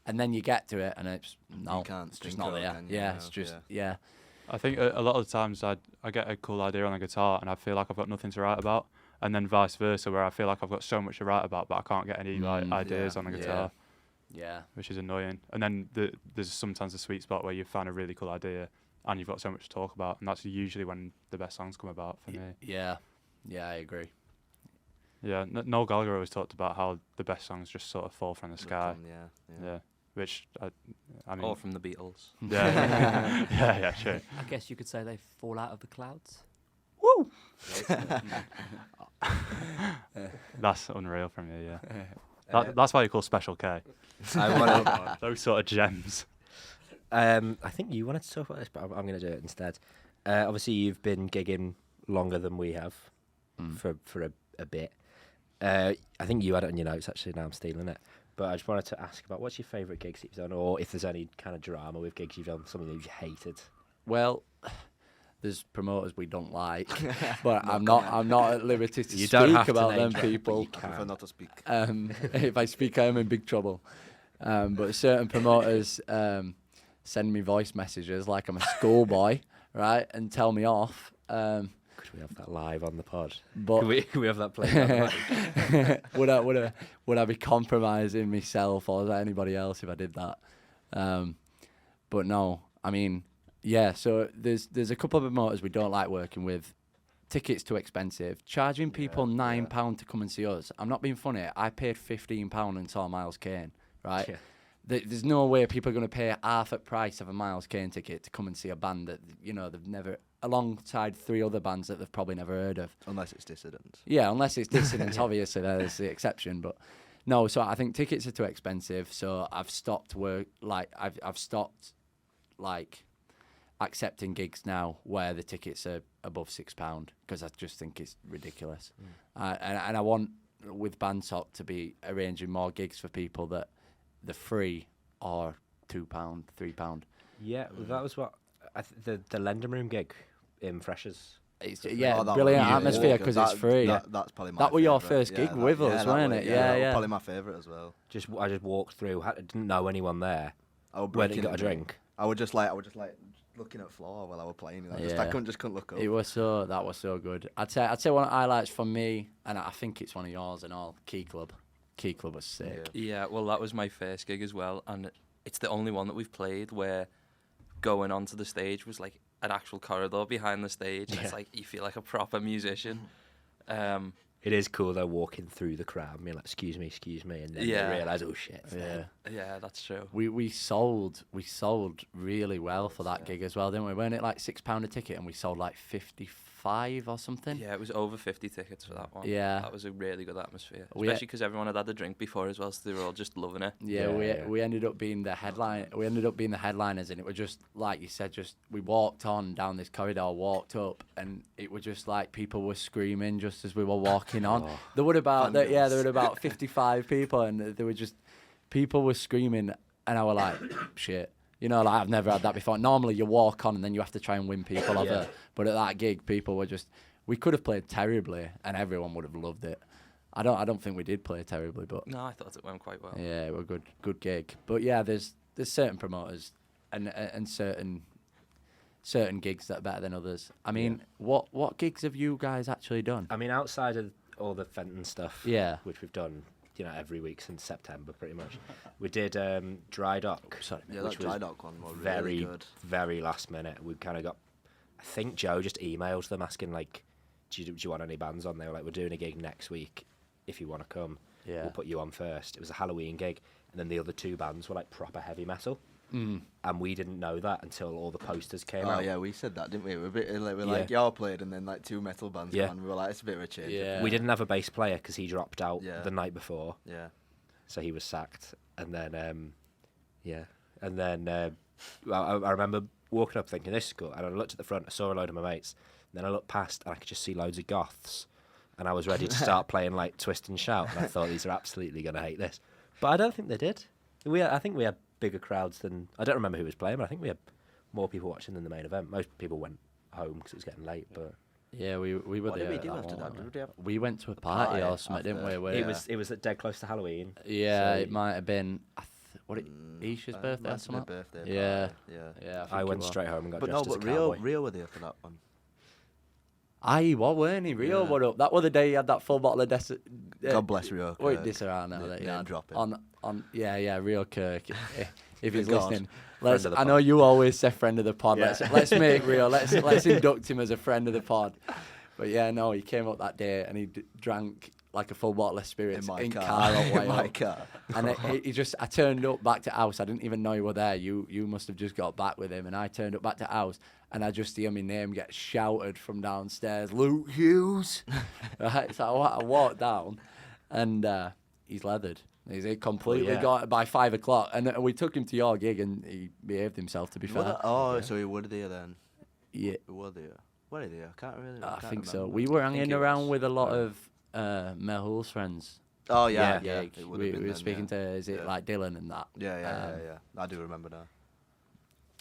And then you get to it and it's no, can't it's just think not of it, there. can you? Yeah, No, it's just yeah. I think a lot of the times I get a cool idea on the guitar and I feel like I've got nothing to write about, and then vice versa where I feel like I've got so much to write about but I can't get any ideas yeah, on the yeah. guitar, Yeah. which is annoying. And then there's sometimes a sweet spot where you find a really cool idea and you've got so much to talk about, and that's usually when the best songs come about for me. Yeah. Yeah, I agree. Yeah, Noel Gallagher always talked about how the best songs just sort of fall from the sky. Yeah, which I mean, Or from the Beatles. yeah, yeah, sure. I guess you could say they fall out of the clouds. That's unreal from you. Yeah, that's why you call Special K. I want Those sort of gems. I think you wanted to talk about this, but I'm going to do it instead. Obviously, you've been gigging longer than we have for a bit. I think you had it on your notes, actually. Now I'm stealing it. But I just wanted to ask about what's your favourite gigs that you've done, or if there's any kind of drama with gigs you've done, something that you've hated. Well, there's promoters we don't like, but I'm not at liberty to You don't have speak to about name them drop, but people. you I prefer can. not to speak. If I speak, I'm in big trouble. But certain promoters send me voice messages like I'm a schoolboy, right, and tell me off. Could we have that live on the pod? But Can we have that played on the mic? would I be compromising myself or anybody else if I did that? But no, I mean, yeah. So there's a couple of promoters we don't like working with. Tickets too expensive. Charging people £9 to come and see us. I'm not being funny. I paid £15 and saw Miles Kane. Right. Yeah. There's no way people are going to pay half the price of a Miles Kane ticket to come and see a band that they've never, alongside 3 other bands that they've probably never heard of. Unless it's Dissidents. Yeah, unless it's Dissidents, obviously there's the exception. But no, so I think tickets are too expensive. So I've stopped work. Like I've stopped like accepting gigs now where the tickets are above £6 because I just think it's ridiculous. And I want with Bandtalk to be arranging more gigs for people that the free or £2, £3. Yeah, that was what the Lending Room gig in Freshers. It's Oh, that brilliant was atmosphere because it's free. That's probably my That were your favourite. first gig with us, that weren't was- it? that was Yeah. probably my favourite as well. I just walked through. Didn't know anyone there. I would Went break and got a in drink. I would just like looking at the floor while I was playing. I Yeah. couldn't look up. That was so good. I'd say one of the highlights for me, and I think it's one of yours and all. Key Club was sick. Yeah, well, that was my first gig as well, and it's the only one that we've played where going onto the stage was like an actual corridor behind the stage. Yeah. It's like you feel like a proper musician. It is cool though, walking through the crowd, being like, "Excuse me," and then Yeah. you realise, "Oh shit." it's them. Yeah, that's true. We sold really well for that gig as well, didn't we? Weren't it like £6 a ticket, and we sold like 55 or something? Yeah, it was over 50 tickets for that one. Yeah. That was a really good atmosphere, We- especially because everyone had had a drink before as well, so they were all just loving it. Yeah, we ended up being the headline. We ended up being the headliners, and it was just like you said. Just we walked on down this corridor, walked up, and it was just like people were screaming just as we were walking on. There were about 55 people, and there were just people were screaming, and I was like, shit. You know, like I've never had that before. Normally you walk on and then you have to try and win people over. But at that gig, people were just. We could have played terribly, and everyone would have loved it. I don't think we did play terribly, but No, I thought it went quite well. yeah, it was a good gig. But yeah, there's certain promoters and certain gigs that are better than others. I mean, what gigs have you guys actually done? I mean, outside of all the Fenton stuff, Yeah. which we've done, every week since September, pretty much. We did Dry Dock, Sorry. Yeah, which that dry was dock one was very, really good. very last minute. We kind of got. I think Joe just emailed them asking like, "Do you want any bands on?" They were like, "We're doing a gig next week. If you want to come, Yeah. we'll put you on first." It was a Halloween gig, and then the other two bands were like proper heavy metal. Mm. And we didn't know that until all the posters came Oh out. yeah, we said that, didn't we? We're a bit like Yeah. y'all played, and then like two metal bands Yeah. come on. We were like, it's a bit of a change. Yeah. We didn't have a bass player because he dropped out Yeah. the night before, Yeah. so he was sacked. And then, I remember walking up thinking this is cool, and I looked at the front, I saw a load of my mates, and then I looked past, and I could just see loads of goths, and I was ready to start playing like Twist and Shout, and I thought these are absolutely going to hate this, but I don't think they did. I think we had bigger crowds than I don't remember who was playing, but I think we had more people watching than the main event. Most people went home because it was getting late, but Yeah, we were What there. did we do at after one, that? weren't Did we have we went to a party or something, didn't we? after? Where- it was dead close to Halloween. Yeah, so it might have been. Isha's birthday or Might have been something. a birthday Yeah. party, yeah. Yeah, I think went it was. straight home and got But dressed no, as but a cowboy. Rio were there for that one. Aye, what weren't he? Rio, Yeah. what up? That was the day he had that full bottle of God bless Rio. Wait, Kirk. this around now. Name Yeah, drop it. on. Yeah, Rio Kirk. If he's God. listening, Friend of the I know pod. you always say friend of the pod. Yeah. Let's make Rio. Let's induct him as a friend of the pod. But yeah, no, he came up that day and he drank like a full bottle of spirits In my in car. car on way In my up. car. And I turned up back to house. I didn't even know you were there. You must have just got back with him. And I turned up back to house, and I just hear my name get shouted from downstairs. Luke Hughes. Right, so I walked down, and he's leathered. He's completely yeah. got it by 5 o'clock, and we took him to your gig, and he behaved himself. To be fair, So he were there then. yeah, He were there. Were they there? I can't really. I can't think so. remember. We were I think hanging it around was- with a lot of Mehul's friends. Oh yeah, Yeah, yeah. it would we have been were then, speaking yeah. to is it Yeah. like Dylan and that. Yeah. I do remember now.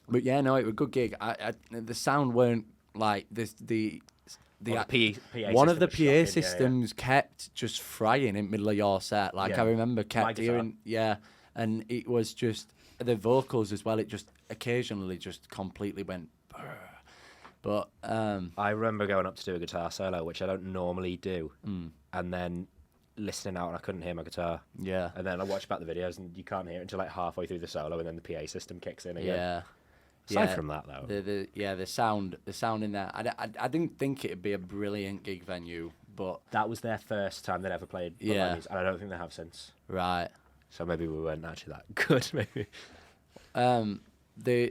But yeah, no, it was a good gig. The sound weren't like this. Well, the PA One of the system PA was shocking, systems kept just frying in the middle of your set. Like Yeah. I remember My kept guitar. hearing, yeah, and it was just the vocals as well. It just occasionally just completely went. Brr. But I remember going up to do a guitar solo, which I don't normally do, and then listening out and I couldn't hear my guitar. yeah, And then I watched back the videos and you can't hear it until like halfway through the solo, and then the PA system kicks in again. yeah. Aside from that, though, The sound in there. I didn't think it'd be a brilliant gig venue, but that was their first time they'd ever played Millenniums, and I don't think they have since. right. So maybe we weren't actually that good. Maybe.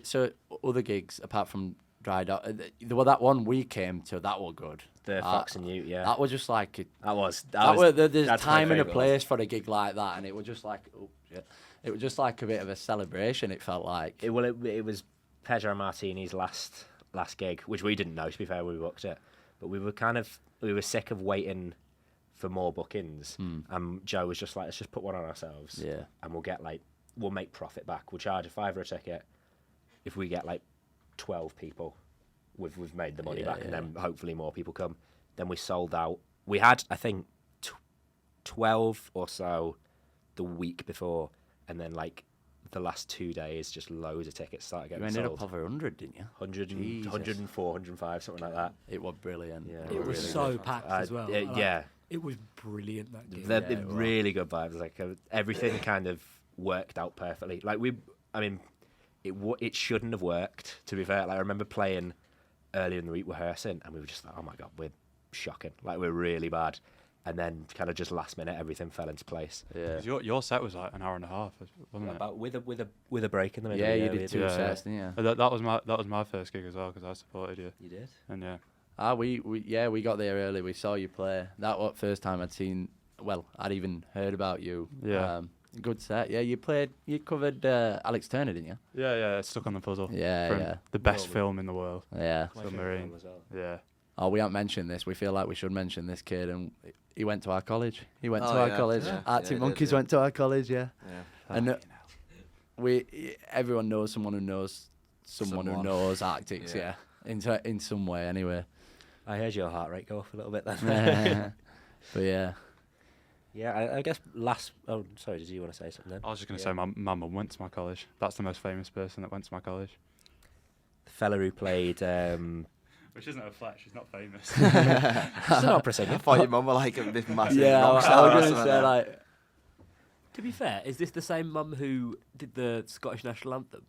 So other gigs apart from Dry Dock, there were that one we came to. That was good. The Fox and Ute, yeah. That was just like That was there's that's my time and a favourite one. place for a gig like that, and it was just like it was just like a bit of a celebration. It felt like It was Pedro and Martini's last gig, which we didn't know, to be fair, we booked it, but we were sick of waiting for more bookings. Joe was just like, let's just put one on ourselves, and we'll make profit back. We'll charge a £5 a ticket. If we get like 12 people, we've made the money back, and then hopefully more people come. Then we sold out. We had, I think, 12 or so the week before, and then like the last 2 days, just loads of tickets started getting sold. You ended up over 100, didn't you? 104, 105, something like that. It was brilliant. Yeah, It was really so good. packed as well. It was brilliant that gig. They're really good vibes. Like everything kind of worked out perfectly. Like it shouldn't have worked, to be fair. Like I remember playing earlier in the week rehearsing, and we were just like, oh my god, we're shocking. Like we're really bad. And then kind of just last minute, everything fell into place. Yeah. 'Cause your set was like an hour and a half, wasn't it? About with a break in the middle. Yeah, you we did 2 sets, didn't you? That was my first gig as well, because I supported you. You did. And yeah. We got there early. We saw you play. That was the first time I'd seen. Well, I'd even heard about you. Yeah. Good set. Yeah, you covered Alex Turner, didn't you? Yeah. Stuck on the Puzzle. Yeah, From yeah. the best film in the world. Yeah. Submarine. Yeah. Oh, we haven't mentioned this. We feel like we should mention this kid, and he went to our college. He went to our college. Yeah. Arctic he Monkeys did, went to our college. Yeah. Yeah. And everyone knows someone who knows someone who knows Arctics. Yeah. In some way, anyway. I heard your heart rate go off a little bit then. But yeah. Yeah, I guess last. Oh, sorry. Did you want to say something then? I was just going to say my mum went to my college. That's the most famous person that went to my college. The fella who played. Which isn't a flex. She's not famous. She's not opera singer. I thought your mum were like this massive Yeah, rock I was star or going to something say like like. To be fair, is this the same mum who did the Scottish national anthem?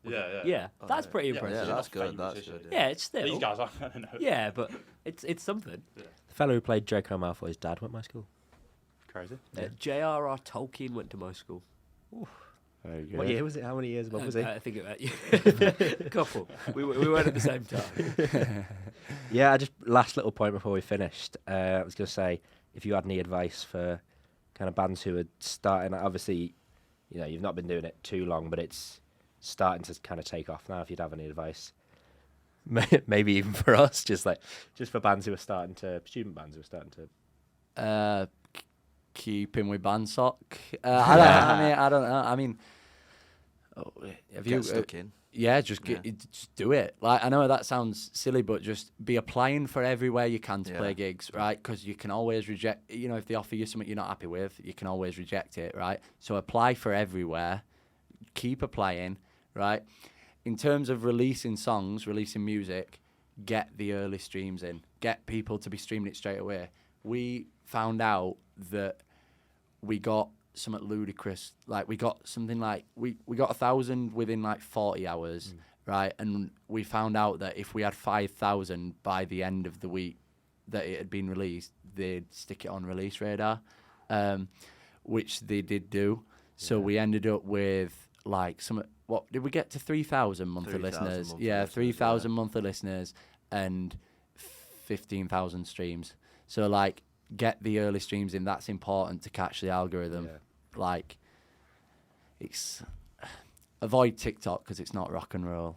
Yeah. Yeah, Oh, that's yeah. pretty Yeah, impressive. Yeah, She's that's not good. famous, That's is she? good. Yeah, it's still. These guys aren't going to know. Yeah, but it's something. The fellow who played Draco Malfoy's dad went to my school. Crazy. J.R.R. Tolkien went to my school. Very good. What year was it? How many years above was he? I think a couple. We went at the same time. Yeah, just last little point before we finished. I was going to say, if you had any advice for kind of bands who are starting, obviously, you've not been doing it too long, but it's starting to kind of take off now. If you'd have any advice, maybe even for us, just for bands who are starting to, student bands who are starting to. Keeping with Bandsock. I don't know. I mean, have you Get stuck in. Yeah, just do it. Like I know that sounds silly, but just be applying for everywhere you can to play gigs, right? Because you can always reject. If they offer you something you're not happy with, you can always reject it, right? So apply for everywhere. Keep applying, right? In terms of releasing songs, releasing music, get the early streams in. Get people to be streaming it straight away. We found out that we got something ludicrous. Like we got something like we got 1,000 within like 40 hours, right? And we found out that if we had 5,000 by the end of the week that it had been released, they'd stick it on release radar, which they did do. So we ended up with like what did we get to 3,000 monthly listeners? 3,000 monthly listeners and 15,000 streams. So like get the early streams in. That's important to catch the algorithm. Like it's avoid TikTok because it's not rock and roll.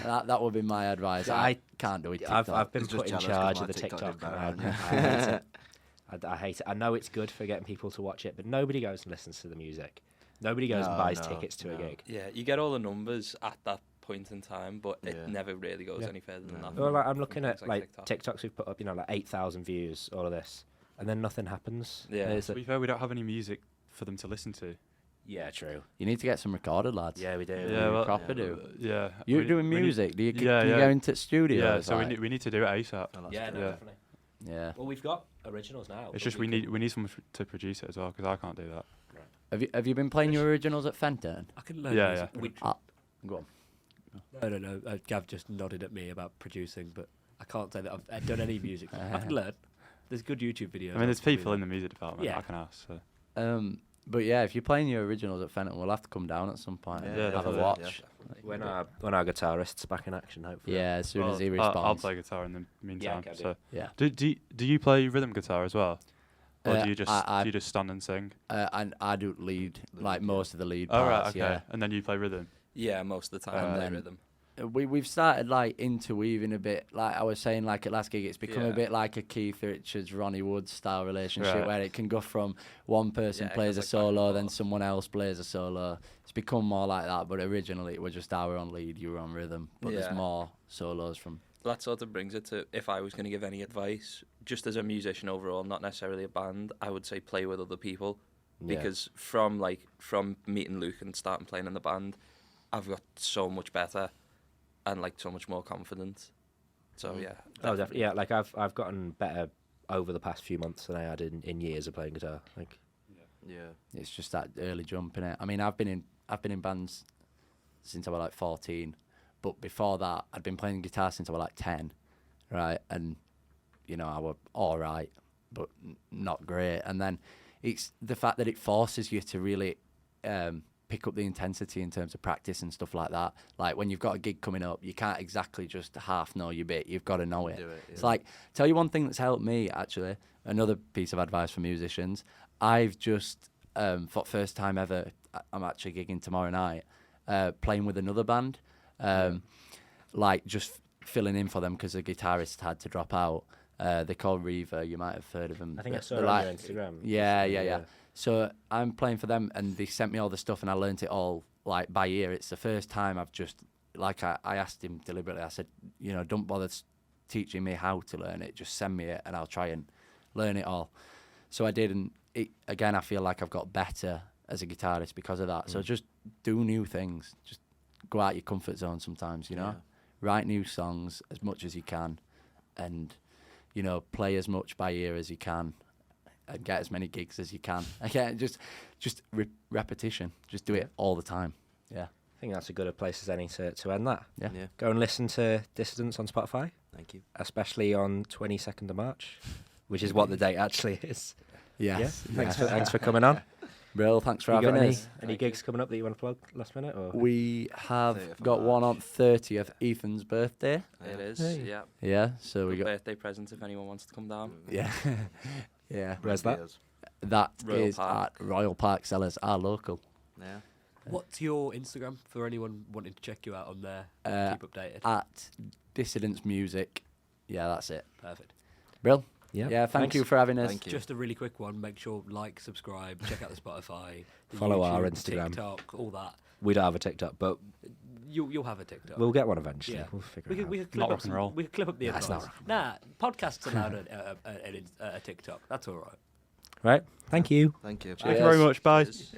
that would be my advice. I can't do it. I've been He's just put in jealous 'cause charge my of the TikTok TikTok. did better, And aren't I hate it. I hate it. I know it's good for getting people to watch it, but nobody goes and listens to the music. Nobody goes and buys tickets to a gig. Yeah, you get all the numbers at that point in time, but it Yeah. never really goes any further than that. Well, from- I'm looking from at things like TikTok. TikToks we've put up, like 8,000 views, all of this, and then nothing happens. Yeah. It's To be fair, we don't have any music for them to listen to. yeah, true. You need to get some recorded, lads. Yeah, we do. Yeah, well, proper do. Yeah. You're we- doing we need- music. Do you yeah, do you yeah. go into studios? Yeah, so like? we need to do it ASAP. Oh, that's Yeah, good. no, Yeah. definitely. Yeah. Well, we've got originals now. It's but just we need someone to produce it as well, because I can't do that. Have you been playing your originals at Fenton? I can learn Yeah, music. yeah. We- Go on. No. Gav just nodded at me about producing, but I can't say that I've done any music. I can learn. There's good YouTube videos. I mean, there's people in the music department. Yeah. I can ask. So. But yeah, if you're playing your originals at Fenton, we'll have to come down at some point and Yeah, have a definitely, watch. when our guitarist's back in action, hopefully. Yeah, as soon as he Well, responds. I'll play guitar in the meantime. okay, so Yeah. do you play rhythm guitar as well, or do you just I stand and sing? And I do lead, like most of the lead Oh parts. right, okay. Yeah. And then you play rhythm. Yeah, most of the time And I play then- rhythm. We've started like interweaving a bit, like I was saying, like at last gig, it's become a Yeah. bit like a Keith Richards, Ronnie Wood style relationship, Right. where it can go from one person Yeah, it plays a goes, like, back and solo, then forth. someone else plays a solo. It's become more like that, but originally it was just I were on lead, you were on rhythm, but Yeah. there's more solos from. That sort of brings it to, if I was going to give any advice, just as a musician overall, not necessarily a band, I would say play with other people. Yeah. Because from meeting Luke and starting playing in the band, I've got so much better and like so much more confident. So yeah. Oh, definitely. Yeah, like I've gotten better over the past few months than I had in years of playing guitar. Like, Yeah. It's just that early jump in it. I mean, I've been in bands since I was like 14, but before that, I'd been playing guitar since I was like 10, right? And you know, I were all right, but not great. And then it's the fact that it forces you to really pick up the intensity in terms of practice and stuff like that. Like when you've got a gig coming up, you can't exactly just half know your bit. You've got to know it. Do it, It's yeah. like, tell you one thing that's helped me, actually, another piece of advice for musicians. I've just, for first time ever, I'm actually gigging tomorrow night, playing with another band, like just filling in for them because the guitarist had to drop out. They're called Reaver. You might have heard of them. I think I saw They're it on like- your Instagram. Yeah. So I'm playing for them, and they sent me all the stuff, and I learnt it all like by ear. It's the first time I've just like I asked him deliberately. I said, you know, don't bother teaching me how to learn it. Just send me it, and I'll try and learn it all. So I did, and again, I feel like I've got better as a guitarist because of that. So just do new things. Just go out your comfort zone sometimes. You know, write new songs as much as you can, and you know, play as much by ear as you can. And get as many gigs as you can. Again, just repetition. Just do it all the time. Yeah. I think that's a good a place as any to end that. Yeah. Yeah. Go and listen to Dissidents on Spotify, Thank you. especially on 22nd of March, which is what the date actually is. Yes. Yeah. Thanks for coming on. Brill, thanks for You got having us. any gigs coming up that you want to plug last minute? Or We 30th have of got one on March. 30th, Ethan's birthday. It is, Hey. yeah. Yeah. So we Good got. birthday present if anyone wants to come down. Yeah. Yeah. Where's that? Beers. That Royal is Park. at Royal Park Cellars, our local. Yeah. What's your Instagram for anyone wanting to check you out on there? Keep updated. At Dissidents Music. Yeah, that's it. Perfect. Brill. yeah, Yeah, thank thanks. you for having us. Thank you. Just a really quick one. Make sure like, subscribe, check out the Spotify, the Follow our YouTube, Instagram. TikTok, all that. We don't have a TikTok, but You'll have a TikTok. we'll get one eventually. Yeah. We'll figure we it could, out. we could clip Not up rock and roll. We could clip up the Nah, it's advice. not Nah, podcasts allowed a TikTok. That's all right. Right. Thank you. Thank you. Thank you very much. Bye. Cheers.